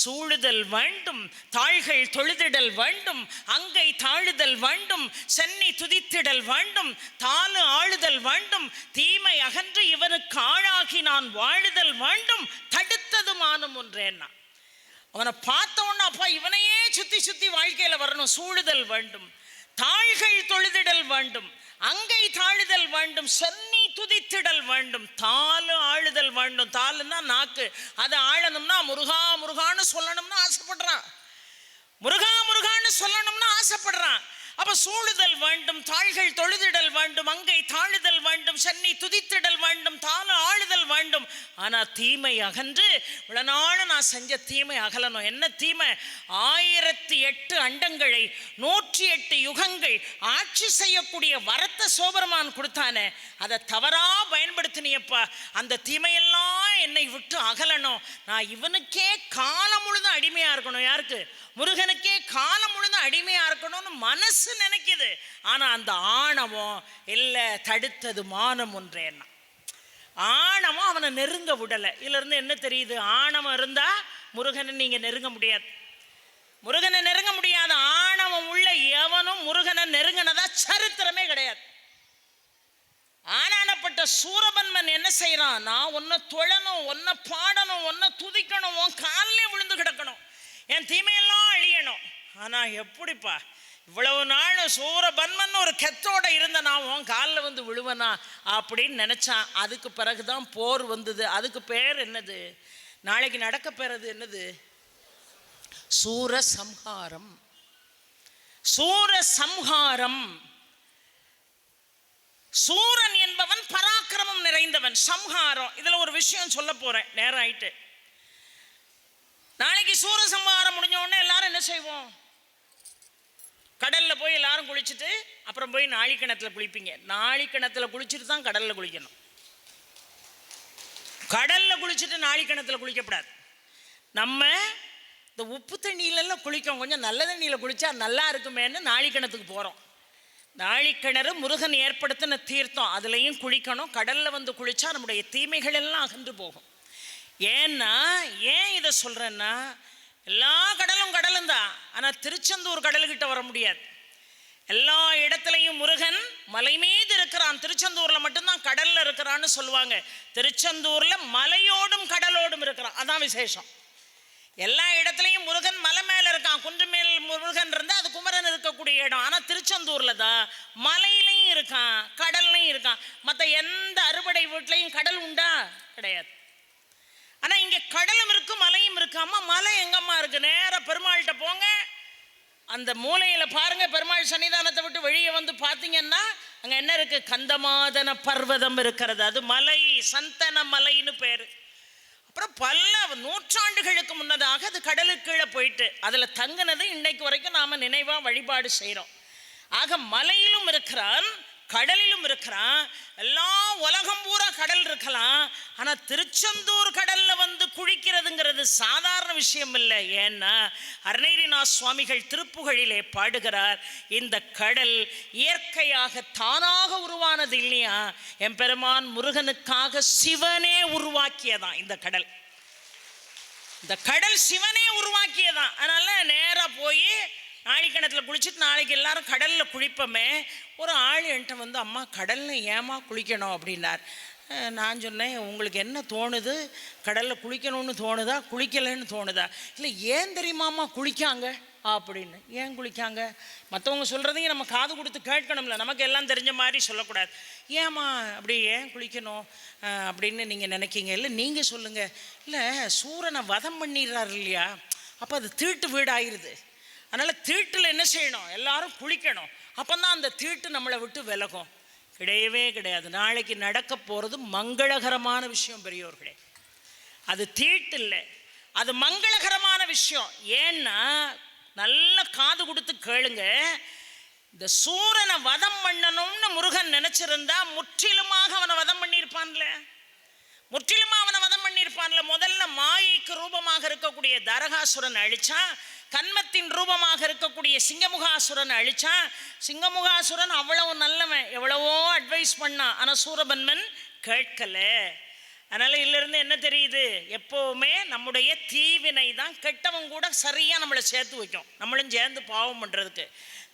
சூழுதல் வேண்டும், தாள்கள் தொழுதிடல் வேண்டும், அங்கை தாழுதல் வேண்டும், சென்னி துதித்திடல் வேண்டும், தாளு ஆளுதல் வேண்டும், தீமை அகன்று இவனுக்கு ஆளாகி நான் வாழுதல் வேண்டும், தடுத்தது மானும் ஒன்றேன்னா. அவனை பார்த்த உடனே அப்பா இவனையே சுத்தி சுத்தி வாழ்க்கையில வரணும். சூழுதல் வேண்டும், தாள்கள் தொழுதிடல் வேண்டும், அங்கை தாழுதல் வேண்டும், சென்னி துதித்திடல் வேண்டும், தாளு ஆளுதல் வேண்டும். தாளுன்னா நாக்கு, அதை ஆளணும்னா முருகா முருகான்னு சொல்லணும்னு ஆசைப்படுறான். முருகா முருகான்னு சொல்லணும்னு ஆசைப்படுறான். அப்ப சூழுதல் வேண்டும், தாள்கள் தொழுதிடல் வேண்டும், அங்கை தாழுதல் வேண்டும், சென்னி துதித்திடல் வேண்டும், தாளு ஆளுதல் வேண்டும். ஆனா தீமை அகன்று இவ்வளவு நான் செஞ்ச தீமை அகலணும். என்ன தீமை? 1008 அண்டங்களை 108 யுகங்கள் ஆட்சி செய்யக்கூடிய வரத்தை சோபரமான் கொடுத்தானே, அதை தவறா பயன்படுத்தினியப்பா. அந்த தீமையெல்லாம் என்னை விட்டு அகலணும். நான் இவனுக்கே காலம் முழுதும் அடிமையா இருக்கணும். யாருக்கு? முருகனுக்கே காலம் முழுதும் அடிமையா இருக்கணும்னு மனசு நினைக்குது. ஆனா அந்த ஆணவம் இல்லை, தடுத்தது மானம் ஒன்றேன்னா. ஆணவம் அவனை நெருங்க விடலை. இதுல இருந்து என்ன தெரியுது? ஆணவம் இருந்தா முருகனை நீங்க நெருங்க முடியாது, முருகனை நெருங்க முடியாது. ஆணவம் உள்ள எவனும் முருகனை நெருங்கினதா சரித்திரமே கிடையாது. ஆனானப்பட்ட சூரபன்மன் என்ன செய்யறான்? நான் உன்னை தொழணும், உன்னை பாடணும், உன்னை துதிக்கணும், உன் காலிலே விழுந்து கிடக்கணும், என் தீமையெல்லாம் அழியணும். ஆனா எப்படிப்பா இவ்வளவு நாள் சூரபன்மன் ஒரு கெத்தோட இருந்த நான் உன் காலில் வந்து விழுவனா அப்படின்னு நினைச்சான். அதுக்கு பிறகுதான் போர் வந்தது. அதுக்கு பேர் என்னது? நாளைக்கு நடக்க போறது என்னது? சூரசம்ஹாரம். சூரசம்ஹாரம். சூரன் என்பவன் பராக்கிரமம் நிறைந்தவன். சம்ஹாரம். இதுல ஒரு விஷயம் சொல்ல போறேன், நேரம் ஆயிட்டு. நாளைக்கு சூரசம்ஹாரம் முடிஞ்ச உடனே எல்லாரும் என்ன செய்வோம்? கடல்ல போய் எல்லாரும் குளிச்சுட்டு அப்புறம் போய் நாழிக்கிணத்துல குளிப்பீங்க. நாழிக்கிணத்துல குளிச்சுட்டு தான் கடல்ல குளிக்கணும். கடல்ல குளிச்சுட்டு நாழிக்கிணத்துல குளிக்கப்படாது. நம்ம இந்த உப்பு தண்ணியிலெல்லாம் குளிக்கும், கொஞ்சம் நல்ல தண்ணியில் குளிச்சா நல்லா இருக்குமேன்னு நாழிக்கிணத்துக்கு போகிறோம். நாழிக்கிணறு முருகன் ஏற்படுத்தின தீர்த்தம், அதுலேயும் குளிக்கணும். கடலில் வந்து குளித்தா நம்முடைய தீமைகள் எல்லாம் அகன்று போகும். ஏன்னா ஏன் இதை சொல்கிறேன்னா, எல்லா கடலும் கடலும் தான், ஆனால் திருச்செந்தூர் கடலுக்கிட்ட வர முடியாது. எல்லா இடத்துலையும் முருகன் மலை மீது இருக்கிறான், திருச்செந்தூரில் மட்டும்தான் கடலில் இருக்கிறான்னு சொல்லுவாங்க. திருச்செந்தூரில் மலையோடும் கடலோடும் இருக்கிறான், அதான் விசேஷம். எல்லா இடத்துலையும் முருகன் மலை மேலே இருக்கான். குன்று மேல் முருகன் இருந்தால் அது குமரன் இருக்கக்கூடிய இடம். ஆனால் திருச்செந்தூரில் தான் மலையிலையும் இருக்கான், கடல்லையும் இருக்கான். மற்ற எந்த அறுபடை வீட்லையும் கடல் உண்டா? கிடையாது. ஆனால் இங்கே கடலும் இருக்கு, மலையும் இருக்கு. அம்மா மலை எங்கம்மா இருக்கு? நேராக பெருமாள்கிட்ட போங்க, அந்த மூலையில் பாருங்க, பெருமாள் சன்னிதானத்தை விட்டு வெளியே வந்து பார்த்தீங்கன்னா அங்கே என்ன இருக்கு? கந்தமாதன பர்வதம் இருக்கிறது. அது மலை, சந்தன மலைன்னு பேர். அப்புறம் பல நூற்றாண்டுகளுக்கு முன்னதாக அது கடலுக்கு கீழே போயிட்டு அதில் தங்கினது இன்னைக்கு வரைக்கும் நாம் நினைவாக வழிபாடு செய்கிறோம். ஆக மலையிலும் இருக்கிறான், கடலிலும் இருக்கிறான். எல்லா உலகம் பூரா கடல் இருக்கலாம், ஆனால் திருச்செந்தூர் கடலில் வந்து குளிக்கிறதுங்கிறது சாதாரண விஷயம் இல்லை. ஏன்னா அருணகிரிநாத சுவாமிகள் திருப்புகழிலே பாடுகிறார், இந்த கடல் இயற்கையாக தானாக உருவானது இல்லையா, எம்பெருமான் முருகனுக்காக சிவனே உருவாக்கியதான் இந்த கடல். இந்த கடல் சிவனே உருவாக்கியதான். அதனால நேராக போய் நாழிக்கிணத்துல குளிச்சுட்டு நாளைக்கு எல்லாரும் கடலில் குளிப்போமே. ஒரு ஆள் என்கிட்ட வந்து, அம்மா கடலில் ஏமா குளிக்கணும் அப்படின்னார். நான் சொன்னேன், உங்களுக்கு என்ன தோணுது? கடலில் குளிக்கணும்னு தோணுதா, குளிக்கலைன்னு தோணுதா? இல்லை, ஏன் தெரியுமாம்மா குளிக்காங்க அப்படின்னு. ஏன் குளிக்காங்க? மற்றவங்க சொல்கிறதையும் நம்ம காது கொடுத்து கேட்கணும்ல, நமக்கு எல்லாம் தெரிஞ்ச மாதிரி சொல்லக்கூடாது. ஏம்மா அப்படி ஏன் குளிக்கணும் அப்படின்னு நீங்கள் நினைக்கிங்க? இல்லை நீங்கள் சொல்லுங்கள். இல்லை, சூரனை வதம் பண்ணிடுறாரு இல்லையா, அப்போ அது தீட்டு வீடாயிருது. அதனால் தீட்டில் என்ன செய்யணும்? எல்லாரும் குளிக்கணும். அப்போ தான் அந்த தீட்டு நம்மளை விட்டு விலகும். கிடையவே கிடையாது. நாளைக்கு நடக்க போகிறது மங்களகரமான விஷயம் பெரியோர்களே. அது தீட்டு இல்லை, அது மங்களகரமான விஷயம். ஏன்னா நல்ல காது கொடுத்து கேளுங்க. இந்த சூரனை வதம் பண்ணணும்னு முருகன் நினைச்சிருந்தா முற்றிலுமாக அவனை வதம் பண்ணியிருப்பான்ல, முற்றிலுமாக அவனை வதம் பண்ணியிருப்பான்ல. முதல்ல மாயைக்கு ரூபமாக இருக்கக்கூடிய தரகாசுரன் அழிச்சான், கன்மத்தின் ரூபமாக இருக்கக்கூடிய சிங்கமுகாசுரன் அழிச்சான். சிங்கமுகாசுரன் அவ்வளவு நல்லவன், எவ்வளவோ அட்வைஸ் பண்ணான், ஆனால் சூரபன்மன் கேட்கல. அதனால் இதிலிருந்து என்ன தெரியுது? எப்போவுமே நம்முடைய தீவினை தான் கெட்டவன் கூட சரியாக நம்மளை சேர்த்து வைக்கும், நம்மளும் சேர்ந்து பாவம் பண்ணுறதுக்கு.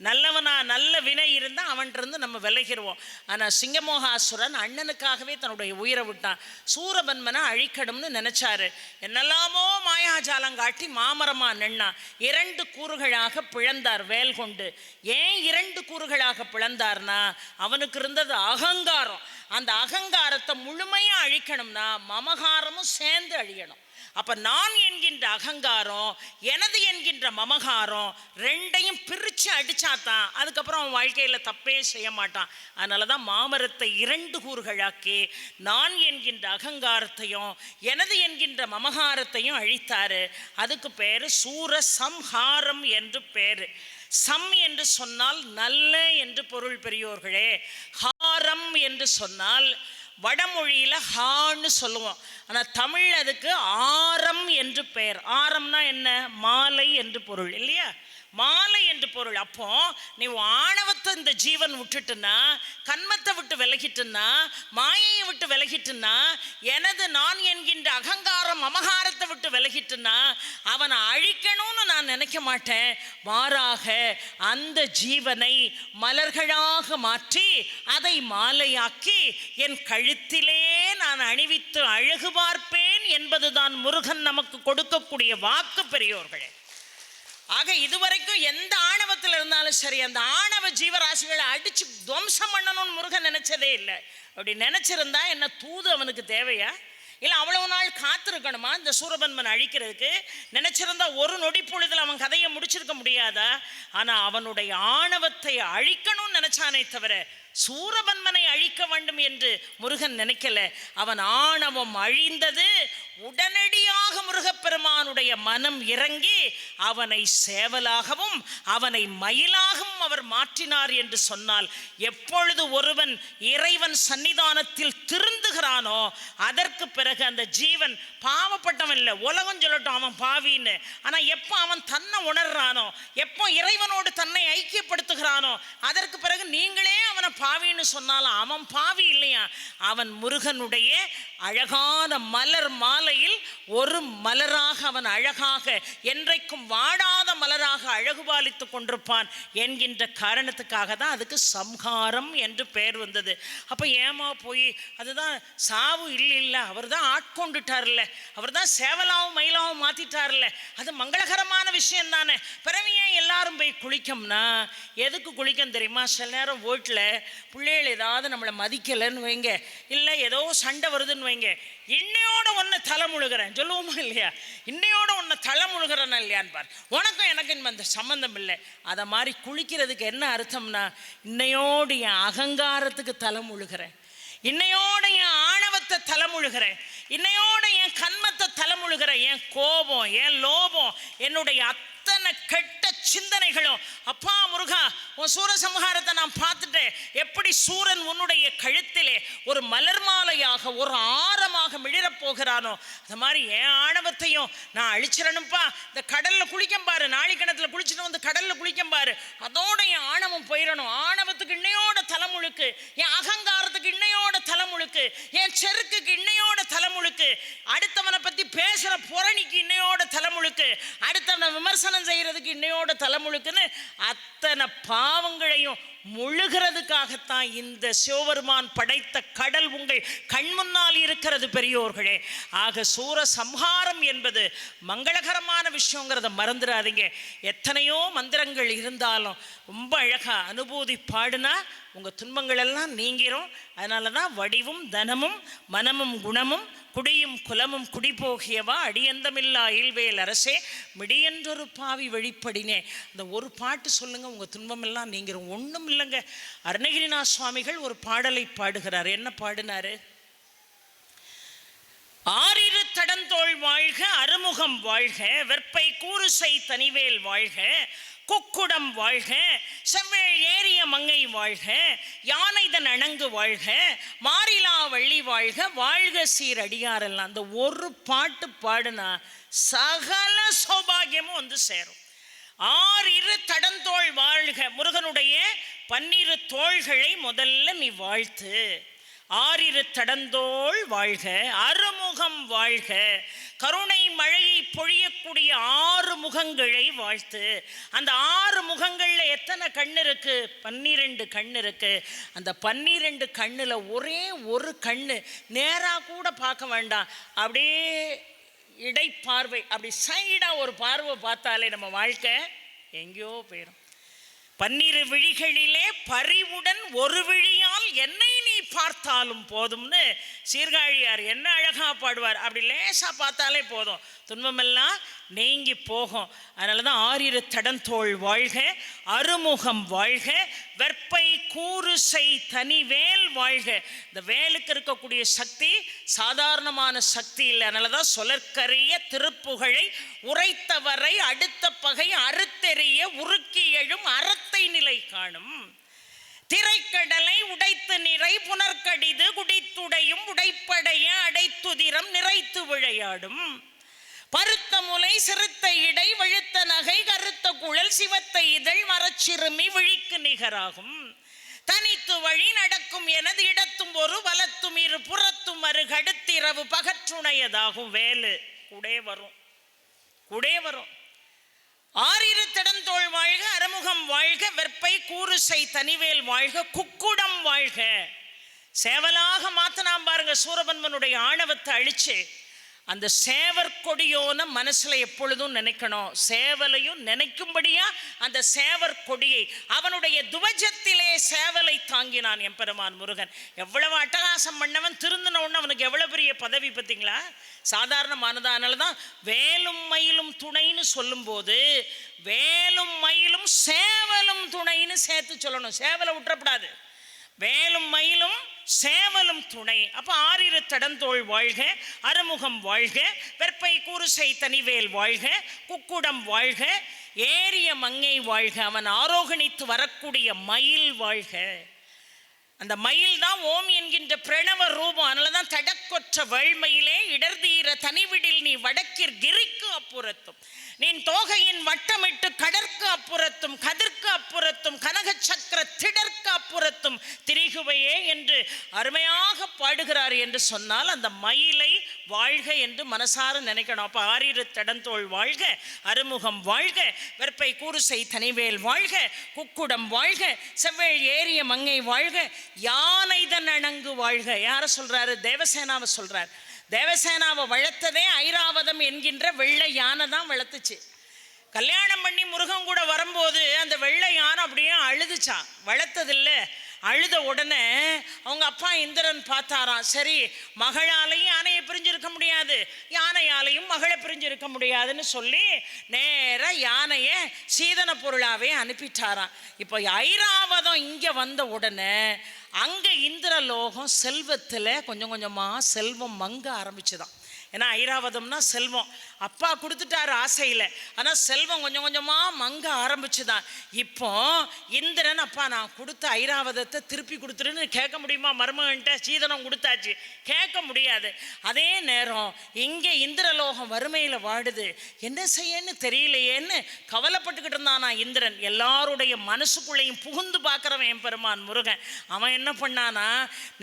நல்லவனா நல்ல வினை இருந்தால் அவன்கிட்ட நம்ம விலகிடுவோம். ஆனால் சிங்கமோகாசுரன் அண்ணனுக்காகவே தன்னுடைய உயிரை விட்டான். சூரபன்மனை அழிக்கணும்னு நினைச்சாரு. என்னெல்லாமோ மாயாஜாலம் காட்டி மாமரமாக நின்னா 2 கூறுகளாக பிளந்தார் வேல் கொண்டு. ஏன் 2 கூறுகளாக பிளந்தார்னா, அவனுக்கு இருந்தது அகங்காரம். அந்த அகங்காரத்தை முழுமையாக அழிக்கணும்னா மமகாரமும் சேர்ந்து அழியணும். அப்போ நான் என்கின்ற அகங்காரம், எனது என்கின்ற மமகாரம் ரெண்டையும் பிரித்து அடித்தாதான் அதுக்கப்புறம் அவன் வாழ்க்கையில் தப்பே செய்ய மாட்டான். அதனால தான் மாமரத்தை 2 கூறுகளாக்கி நான் என்கின்ற அகங்காரத்தையும் எனது என்கின்ற மமகாரத்தையும் அழித்தார். அதுக்கு பேர் சூரசம்ஹாரம் என்று பேர். சம் என்று சொன்னால் நல்ல என்று பொருள் பெரியோர்களே. ஹாரம் என்று சொன்னால் வடமொழியில் ஹான்னு சொல்லுவோம், ஆனால் தமிழ் அதுக்கு ஆரம் என்று பெயர். ஆரம்னா என்ன? மாலை என்று பொருள் இல்லையா, மாலை என்று பொருள். அப்போ நீ ஆணவத்தை இந்த ஜீவன் விட்டுட்டுன்னா, கன்மத்தை விட்டு விலகிட்டுன்னா, மாயையை விட்டு விலகிட்டுன்னா, எனது நான் என்கின்ற அகங்காரம் அமகாரத்தை விட்டு விலகிட்டுன்னா அவனை அழிக்கணும்னு நான் நினைக்க மாட்டேன். மாறாக அந்த ஜீவனை மலர்களாக மாற்றி அதை மாலையாக்கி என் கழுத்திலே நான் அணிவித்து அழகு பார்ப்பேன் என்பதுதான் முருகன் நமக்கு கொடுக்கக்கூடிய வாக்கு பெரியோர்களே. ஆக இதுவரைக்கும் எந்த ஆணவத்தில் இருந்தாலும் சரி, அந்த ஆணவ ஜீவராசிகளை அடிச்சு துவம்சம் பண்ணணும்னு முருகன் நினைச்சதே இல்லை. அப்படி நினைச்சிருந்தா என்ன தூது அவனுக்கு தேவையா? இல்லை அவ்வளவு நாள் காத்திருக்கணுமா இந்த சூரபன்மன் அழிக்கிறதுக்கு? நினைச்சிருந்தா ஒரு நொடி பொழுதில் அவன் கதையை முடிச்சிருக்க முடியாதா? ஆனால் அவனுடைய ஆணவத்தை அழிக்கணும்னு நினைச்சானே தவிர சூரபன்மனை அழிக்க வேண்டும் என்று முருகன் நினைக்கல. அவன் ஆணவம் அழிந்தது. உடனடியாக முருகப்பெருமானுடைய மனம் இறங்கி அவனை சேவலாகவும் அவனை மயிலாகவும் அவர் மாற்றினார் என்று சொன்னால், எப்பொழுது ஒருவன் இறைவன் சன்னிதானத்தில் திருந்துகிறானோ அதற்கு பிறகு அந்த ஜீவன் பாவப்பட்டவன் இல்லை. உலகம் சொல்லட்டும் அவன் பாவின்னு, ஆனால் எப்போ அவன் தன்னை உணர்றானோ, எப்போ இறைவனோடு தன்னை ஐக்கியப்படுத்துகிறானோ அதற்கு பிறகு நீங்களே அவனை பாவின்னு சொன்னாலும் அவன் பாவி இல்லையா? அவன் முருகனுடைய அழகான மலர் மாலையில் ஒரு மலராக அவன் அழகாக என்றைக்கும் வாடாத மலராக அழகு பாலித்துக் கொண்டிருப்பான் என்கின்ற காரணத்துக்காக தான் அதுக்கு சம்ஹாரம் என்று பெயர் வந்தது. அப்போ ஏமா போய் அதுதான் சாவு இல்லை, அவர் தான் ஆட்கொண்டுட்டார்ல, அவர் தான் சேவலாவும் மயிலாவும் மாற்றிட்டார்ல, அது மங்களகரமான விஷயம் தானே. பிறவியே எல்லாரும் போய் குளிக்கம்னா எதுக்கு குளிக்கும் தெரியுமா? சில நேரம் வீட்டில் பிள்ளைகள் ஏதாவது நம்மளை மதிக்கலைன்னு வைங்க, இல்லை ஏதோ சண்டை வருதுன்னு வைங்க, இன்னையோட ஒன்று தலை முழுகிறேன் சொல்லுவோமா இல்லையா? இன்னையோட ஒன்று தலை முழுகிறேன்னா இல்லையான்னு பார். உனக்கும் எனக்கு அந்த சம்மந்தம் இல்லை. அதை மாதிரி குளிக்கிறதுக்கு என்ன அர்த்தம்னா, இன்னையோடு என் அகங்காரத்துக்கு தலை முழுகிறேன், இன்னையோட என் ஆணவத்தை தலைமுழுகிறேன், இன்னையோட என் கண்மத்தை தலைமுழுகிறேன், என் கோபம், என் லோபம், என்னுடைய அத்தனை கெட்ட சிந்தனைகளும். அப்பா முருகா, உன் சூரசம்ஹாரத்தை நான் பார்த்துட்டேன். எப்படி சூரன் உன்னுடைய கழுத்திலே ஒரு மலர் மாலையாக ஒரு ஆரமாக மிளிரப் போகிறானோ அது மாதிரி என் ஆணவத்தையும் நான் அழிச்சிடணும்ப்பா. இந்த கடலில் குளிக்கம் பாரு, நாளை கிணத்துல குளிச்சுட்டு வந்து கடலில் குளிக்கம் பாரு, அதோட என் ஆணவம் போயிடணும். ஆணவத்துக்கு இன்னையோட தலைமுழுக்கு, என் அகங்காரத்துக்கு இன்னையோட தலைமுழுக்கு, என் செருக்குக்கு இன்னையோட தலைமுழுக்கு, அடுத்தவனை பற்றி பேசுகிற புறணிக்கு இன்னையோட தலைமுழுக்கு, அடுத்தவனை விமர்சனம் செய்கிறதுக்கு இன்னையோட தலைமுழுக்குன்னு அத்தனை பாவங்களையும் முழுகிறதுக்காகத்தான் இந்த சிவபெருமான் படைத்த கடல் உங்கள் கண் முன்னால் இருக்கிறது பெரியோர்களே. ஆக சூர சம்ஹாரம் என்பது மங்களகரமான விஷயங்கிறத மறந்துடாதீங்க. எத்தனையோ மந்திரங்கள் இருந்தாலும் ரொம்ப அழகா அனுபூதி பாடுனா உங்கள் துன்பங்கள் எல்லாம் நீங்கிரும். அதனால தான் வடிவும் தனமும் மனமும் குணமும் குடியும் குலமும் குடிபோகியவா அடியந்தமில்லா இல்வேல் அரசே மிடியென்றொரு பாவி வெளிப்படினே. அந்த ஒரு பாட்டு சொல்லுங்க, உங்கள் துன்பமெல்லாம் நீங்கிரும். ஒன்றும் இல்லைங்க. அருணகிரிநாத சுவாமிகள் ஒரு பாடலை பாடுகிறார். என்ன பாடினாரு? ஆறிரு தடந்தோள் வாழ்க, அறுமுகம் வாழ்க, வெற்பை கூறுசை தனிவேல் வாழ்க, குக்குடம் வாழ்க, செவ்வேள் ஏறிய மங்கை வாழ்க, யானைதன் அணங்கு வாழ்க, மாரிலா வள்ளி வாழ்க, வாழ்க சீர் அடியாரெல்லாம். அந்த ஒரு பாட்டு பாடுனா சகல சௌபாகியமும் வந்து சேரும். ஆறிரு தடந்தோள் வாழ்க, முருகனுடைய 12 தோள்களை முதல்ல நீ வாழ்த்து. ஆறிரு தடந்தோள் வாழ்க, அறுமுகம் வாழ்க, கருணை மழையை பொழியக்கூடிய 6 முகங்களை வாழ்த்து. அந்த 6 முகங்கள்ல எத்தனை கண்ணு இருக்கு? 12 கண்ணு இருக்கு. அந்த 12 கண்ணுல ஒரே ஒரு கண்ணு நேரா கூட பார்க்க வேண்டாம், அப்படியே இடைப்பார்வை, அப்படி சைடா ஒரு பார்வை பார்த்தாலே நம்ம வாழ்க்கை எங்கேயோ போயிடும். 12 விழிகளிலே பரிவுடன் ஒரு விழியால் என்னை நீ பார்த்தாலும் போதும்னு சீர்காழியார் என்ன அழகா பாடுவார். அப்படி லேசா பார்த்தாலே போதும், துன்பமெல்லாம் நீங்கி போகும். அதனால தான் ஆறிரு தடந்தோள் வாழ்க, அறுமுகம் வாழ்க, வெற்பை கூறுசை தனிவேல் வாழ்க. இந்த வேலுக்கு இருக்கக்கூடிய சக்தி சாதாரணமான சக்தி இல்லை. அதனால தான் சொலற்கரிய திருப்புகழை உரைத்தவரை அடுத்த பகை அறுத்தெறிய உருக்கி எழும் அறத்தை நிலை காணும். திரைக்கடலை உடைத்து நிறை புனர்கடிது குடித்துடையும் உடைப்படைய அடைத்துதிரம் நிறைத்து விளையாடும். பருத்த முலை சிறுத்த இடை வழுத்த நகை கருத்த குழல் சிவத்த இதழ் மரச்சிறுமி விழிக்கு நிகராகும். தனித்து வழி நடக்கும் எனது இடத்தும் ஒரு வலத்தும் இரு புறத்தும் அரு கடுத்திரவு பகற்றுணையதாகும். வேலு கூடே வரும், கூடே வரும். ஆறிரு தடந்தோள் வாழ்க, அறுமுகம் வாழ்க, வெற்பை கூறுசை தனிவேல் வாழ்க, குக்குடம் வாழ்க. சேவலாக மாத்தினாம் பாருங்க சூரபன்மனுடைய ஆணவத்தை அழிச்சு. அந்த சேவர் கொடியோன மனசுல எப்பொழுதும் நினைக்கணும். சேவலையும் நினைக்கும்படியா அந்த சேவர் கொடியை அவனுடைய துவஜத்திலே சேவலை தாங்கினான் எம்பெருமான் முருகன். எவ்வளவு அட்டகாசம் பண்ணவன், திருந்தின உடனே அவனுக்கு எவ்வளவு பெரிய பதவி பார்த்தீங்களா, சாதாரணமானதானால தான் வேலும் மயிலும் துணைன்னு சொல்லும்போது வேலும் மயிலும் சேவலும் துணைன்னு சேர்த்து சொல்லணும். சேவலை விட்டுறப்படாது, வேலும் மயிலும் சேவலும் துணை. அப்ப ஆரிரு தடந்தோள் வாழ்க, அறுமுகம் வாழ்க, வெற்பை கூறுசை தனிவேல் வாழ்க, குக்குடம் வாழ்க, ஏரிய மங்கை வாழ்க, அவன் ஆரோகணித்து வரக்கூடிய மயில் வாழ்க. அந்த மயில் தான் ஓம் என்கின்ற பிரணவ ரூபம். அதனாலதான் தடக்கொற்ற வள்மயிலே இடர்தீர தனிவிடில் நீ வடக்கிற் கிரிக்கு அப்புறத்தும், நீ தோகையின் வட்டமிட்டு கடற்கு அப்புறத்தும் கதிர்க்கு அப்புறத்தும் கனக சக்கர திடற்கு அப்புறத்தும் திரிகுவையே என்று அருமையாக பாடுகிறார் என்று சொன்னால் அந்த மயிலை வாழ்க என்று மனசார நினைக்கணும். அப்ப ஆரிரு தடந்தோள் வாழ்க, அறுமுகம் வாழ்க, வெற்பை கூறுசை தனிவேல் வாழ்க, குக்குடம் வாழ்க, செவ்வேள் ஏரிய மங்கை வாழ்க, யானைதன் அணங்கு வாழ்க. யார சொல்றாரு? தேவசேனாவை சொல்றார். தேவசேனாவை வளர்த்ததே ஐராவதம் என்கின்ற வெள்ளை யானை தான் வளர்த்துச்சு. கல்யாணம் பண்ணி முருகன் கூட வரும்போது அந்த வெள்ளை யானை அப்படியே அழுதுச்சான். வளர்த்ததில்லை. அழுத உடனே அவங்க அப்பா இந்திரன் பார்த்தாராம், சரி மகளாலையும் யானையை பிரிஞ்சிருக்க முடியாது, யானையாலையும் மகளை பிரிஞ்சிருக்க முடியாதுன்னு சொல்லி நேராக யானையை சீதன பொருளாவே அனுப்பிட்டாராம். இப்போ ஐராவதம் இங்கே வந்த உடனே அங்கே இந்திரலோகம் செல்வத்தில் கொஞ்சம் கொஞ்சமாக செல்வம் மங்க ஆரம்பிச்சுதான். ஏன்னா ஐராவதம்னா செல்வம், அப்பா கொடுத்துட்டாரு ஆசையில், ஆனால் செல்வம் கொஞ்சம் கொஞ்சமாக மங்க ஆரம்பிச்சுதான். இப்போ இந்திரன், அப்பா நான் கொடுத்த ஐராவதத்தை திருப்பி கொடுத்துருன்னு கேட்க முடியுமா? மருமகன்ட்ட சீதனம் கொடுத்தாச்சு, கேட்க முடியாது. அதே நேரம் இங்கே இந்திரலோகம் வறுமையில் வாடுது, என்ன செய்யன்னு தெரியலையேன்னு கவலைப்பட்டுக்கிட்டு இருந்தானா இந்திரன். எல்லாருடைய மனசுக்குள்ளேயும் புகுந்து பார்க்குறவன் எம்பெருமான் முருகன். அவன் என்ன பண்ணானா,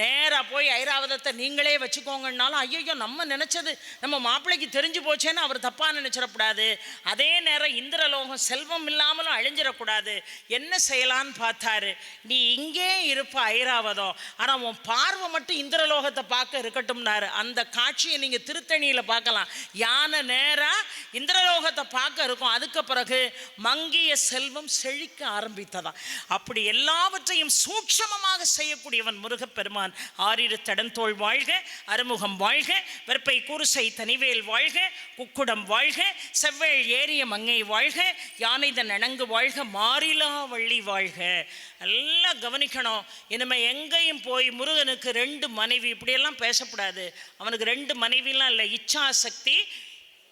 நேராக போய் ஐராவதத்தை நீங்களே வச்சுக்கோங்கன்னாலும் ஐயோ நம்ம நினச்சது நம்ம மாப்பிள்ளைக்கு தெரிஞ்சு போச்சேன்னு அவர் தப்பா நினைச்சிடக்கூடாது. அதே நேரம் இந்திரலோகம் செல்வம் இல்லாமலும் அழிஞ்சிடக்கூடாது. என்ன செய்யலான்னு பார்த்தாரு. நீ இங்கே இருப்ப ஐராவதம், ஆனால் உன் பார்வை மட்டும் இந்திரலோகத்தை பார்க்க இருக்கட்டும்னாரு. அந்த காட்சியை நீங்கள் திருத்தணியில் பார்க்கலாம். யானை நேராக இந்திரலோகத்தை பார்க்க இருக்கும். அதுக்கு பிறகு மங்கிய செல்வம் செழிக்க ஆரம்பித்ததான். அப்படி எல்லாவற்றையும் சூட்சமமாக செய்யக்கூடியவன் முருகப்பெருமான். ஆரிரு தடந்தோள் வாழ்க, அறுமுகம் வாழ்க, வெற்பை கூறுசை தனிவேல் வாழ்க, குக்குடம் வாழ்க, செவ்வேள் ஏரிய மங்கை வாழ்க, யானைதன் அணங்கு வாழ்க, மாறிலா வள்ளி வாழ்க. எல்லாம் கவனிக்கணும். இனிமே எங்கேயும் போய் முருகனுக்கு 2 மனைவி இப்படியெல்லாம் பேசக்கூடாது. அவனுக்கு 2 மனைவிலாம் இல்லை. இச்சாசக்தி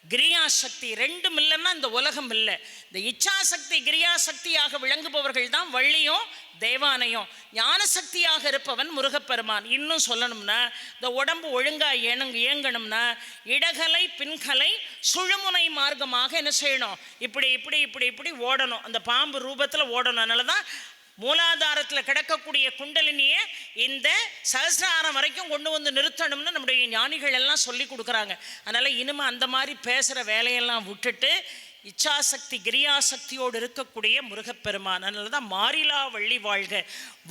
கிரியாசக்தி 2 இல்லைன்னா இந்த உலகம் இல்லை. இந்த இச்சாசக்தி கிரியாசக்தியாக விளங்குபவர்கள் தான் வள்ளியும் தேவானையும். ஞானசக்தியாக இருப்பவன் முருகப்பெருமான். இன்னும் சொல்லணும்னா இந்த உடம்பு ஒழுங்காக இயங்கணும்னா இடகலை பின்கலை சுழுமுனை மார்க்கமாக என்ன செய்யணும்? இப்படி இப்படி இப்படி இப்படி ஓடணும். அந்த பாம்பு ரூபத்தில் ஓடணும். அதனால தான் மூலாதாரத்தில் கிடக்கக்கூடிய குண்டலினியை இந்த சஹஸ்ராரம் வரைக்கும் கொண்டு வந்து நிறுத்தணும்னு நம்முடைய ஞானிகள் எல்லாம் சொல்லி கொடுக்குறாங்க. அதனால் இனிமே அந்த மாதிரி பேசுகிற வேலையெல்லாம் விட்டுட்டு இச்சாசக்தி கிரியாசக்தியோடு இருக்கக்கூடிய முருகப்பெருமான். அதனால தான் மாறிலா வள்ளி வாழ்க,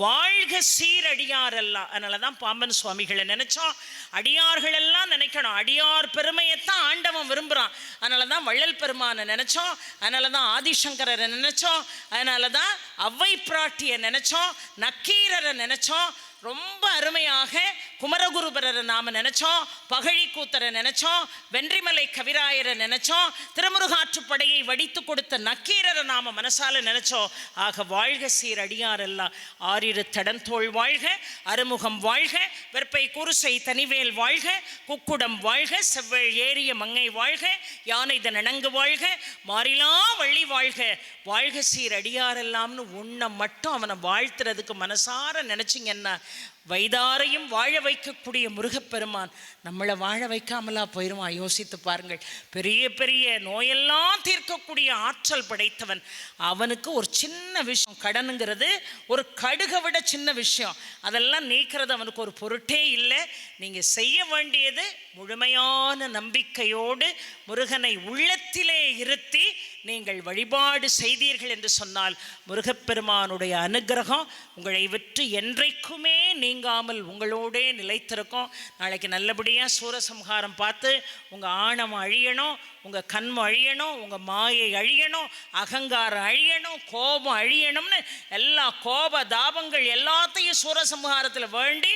வாழ்க சீரடியாரெல்லாம். அதனால தான் பாம்பன் சுவாமிகளை நினைச்சோம். அடியார்கள் எல்லாம் நினைக்கணும். அடியார் பெருமையைத்தான் ஆண்டவன் விரும்புகிறான். அதனால தான் வள்ளல் பெருமானை நினைச்சோம். அதனால தான் ஆதிசங்கரரை நினைச்சோம். அதனால தான் அவ்வை பிராட்டியை நினைச்சோம். நக்கீரரை நினைச்சோம். ரொம்ப அருமையாக குமரகுருபரரை நாம் நினைச்சோம். பகழி கூத்தரை நினைச்சோம். வென்றிமலை கவிராயரை நினைச்சோம். திருமுருகாற்றுப்படையை வடித்து கொடுத்த நக்கீரரை நாம் மனசால நினைச்சோம். ஆக வாழ்க சீர் அடியாரெல்லாம். ஆரிரு தடந்தோள் வாழ்க, அறுமுகம் வாழ்க, வெற்பை கூறுசை தனிவேல் வாழ்க, குக்குடம் வாழ்க, செவ்வேள் ஏரிய மங்கை வாழ்க, யானைதன் அணங்கு வாழ்க, மாறிலா வள்ளி வாழ்க. வாழ்க சீர் அடியாரெல்லாம்னு உன்னை மட்டும் அவனை வாழ்த்துறதுக்கு மனசார நினைச்சிங்கன்னா வைதாரையும் வாழ வைக்கக்கூடிய முருகப்பெருமான் நம்மளை வாழ வைக்காமலா போயிடுவான். யோசித்து பாருங்கள். பெரிய பெரிய நோயெல்லாம் தீர்க்கக்கூடிய ஆற்றல் படைத்தவன். அவனுக்கு ஒரு சின்ன விஷயம், கடனுங்கிறது ஒரு கடுகை விட சின்ன விஷயம், அதெல்லாம் நீக்கிறது அவனுக்கு ஒரு பொருட்டே இல்லை. நீங்கள் செய்ய வேண்டியது முழுமையான நம்பிக்கையோடு முருகனை உள்ளத்திலே இருத்தி நீங்கள் வழிபாடு செய்தீர்கள் என்று சொன்னால் முருகப்பெருமானுடைய அனுக்கிரகம் உங்களை விட்டு என்றைக்குமே நீங்காமல் உங்களோடே நிலைத்திருக்கும். நாளைக்கு நல்லபடியாக சூரசம்ஹாரம் பார்த்து உங்கள் ஆணவம் அழியணும், உங்கள் கண்மம் அழியணும், உங்கள் மாயை அழியணும், அகங்காரம் அழியணும், கோபம் அழியணும்னு எல்லா கோப தாபங்கள் எல்லாத்தையும் சூரசம்ஹாரத்தில் வேண்டி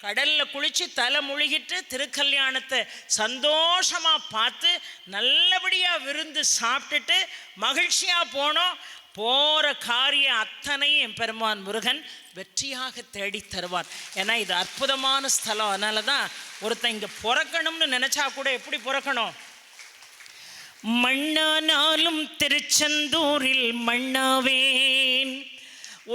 கடலில் குளித்து தலை முழுகிட்டு திருக்கல்யாணத்தை சந்தோஷமாக பார்த்து நல்லபடியாக விருந்து சாப்பிட்டுட்டு மகிழ்ச்சியாக போனோம். போகிற காரியம் அத்தனையும் என் பெருமான் முருகன் வெற்றியாக தேடி தருவான். ஏன்னா இது அற்புதமான ஸ்தலம். அதனால தான் ஒருத்தன் இங்கே பிறக்கணும்னு நினச்சா கூட எப்படி பிறக்கணும்? மண்ணானாலும் திருச்செந்தூரில் மண்ணாவேன்,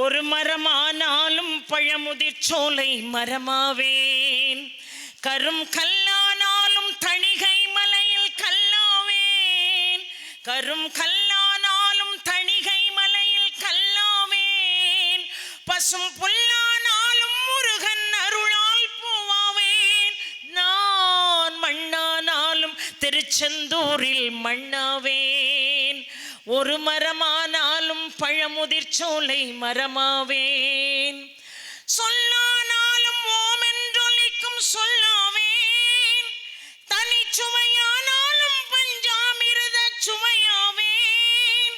ஒரு மரமானாலும் பழமுதிர் சோலை மரமாவேன், கரும் கல்லானாலும் தணிகை மலையில் கல்லாவேன், கரும் கல்லானாலும் தணிகை மலையில் கல்லாவேன், பசும் புல்லானாலும் முருகன் அருளால் பூவாவேன், நான் மண்ணானாலும் திருச்செந்தூரில் மண்ணாவேன், ஒரு மரமானாலும் பழமுதிர் சோலை மரமாவேன், சொல்லானாலும் ஓமென்றொலிக்கும் சொல்லாவேன், தனிச்சுவையானாலும் பஞ்சாமிர்த சுவையாவேன்,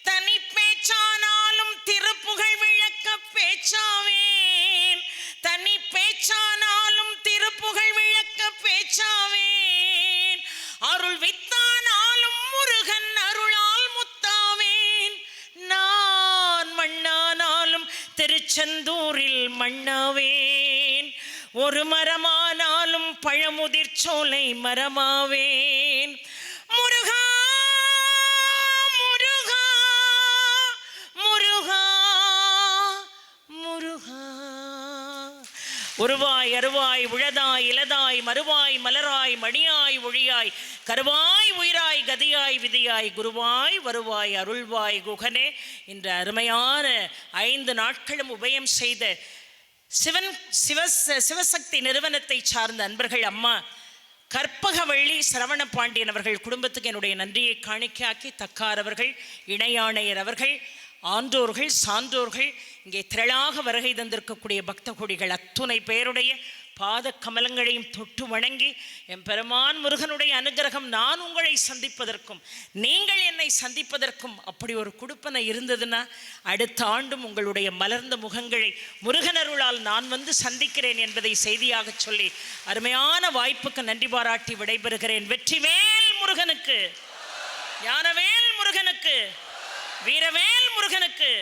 தனி பேச்சானாலும் திருப்புகழ் விளக்க பேச்சாவேன், தனி பேச்சானாலும் திருப்புகழ் விளக்க பேச்சாவேன், அருள் வித்தானாலும் முருகன் அருளால் முத்தாவேன், நான் மண்ணானாலும் திருச்செந்தூரில் மண்ணாவேன், ஒரு மரமானாலும் பழமுதிர் சோலை மரமாவேன், முருகா முருகா முருகா முருகா. உருவாய் அருவாய் உழதாய் இலதாய் மறுவாய் மலராய் மணியாய் ஒழியாய் கருவாய் உயிராய் கதியாய் விதியாய் குருவாய் வருவாய் அருள்வாய் குகனே. இந்த அருமையான 5 நாட்களும் உபயம் செய்த சிவசக்தி நிறுவனத்தை சார்ந்த அன்பர்கள் அம்மா கற்பகவள்ளி சரவண பாண்டியன் அவர்கள் குடும்பத்துக்கு என்னுடைய நன்றியை காணிக்கையாக்கி, தக்கார் அவர்கள், இணையாணையர் அவர்கள், ஆன்றோர்கள், சான்றோர்கள், இங்கே திரளாக வருகை தந்திருக்கக்கூடிய பக்த கொடிகள் அத்துணை பேருடைய பாத கமலங்களையும் தொட்டு வணங்கி, என் பெருமான் முருகனுடைய அனுகிரகம் நான் உங்களை சந்திப்பதற்கும் நீங்கள் என்னை சந்திப்பதற்கும் அப்படி ஒரு கொடுப்பனை இருந்ததுன்னா அடுத்த ஆண்டும் உங்களுடைய மலர்ந்த முகங்களை முருகனருளால் நான் வந்து சந்திக்கிறேன் என்பதை செய்தியாக சொல்லி அருமையான வாய்ப்புக்கு நன்றி பாராட்டி விடைபெறுகிறேன். வெற்றிவேல் முருகனுக்கு, ஞானவேல் முருகனுக்கு, வீரவேல் முருகனுக்கு.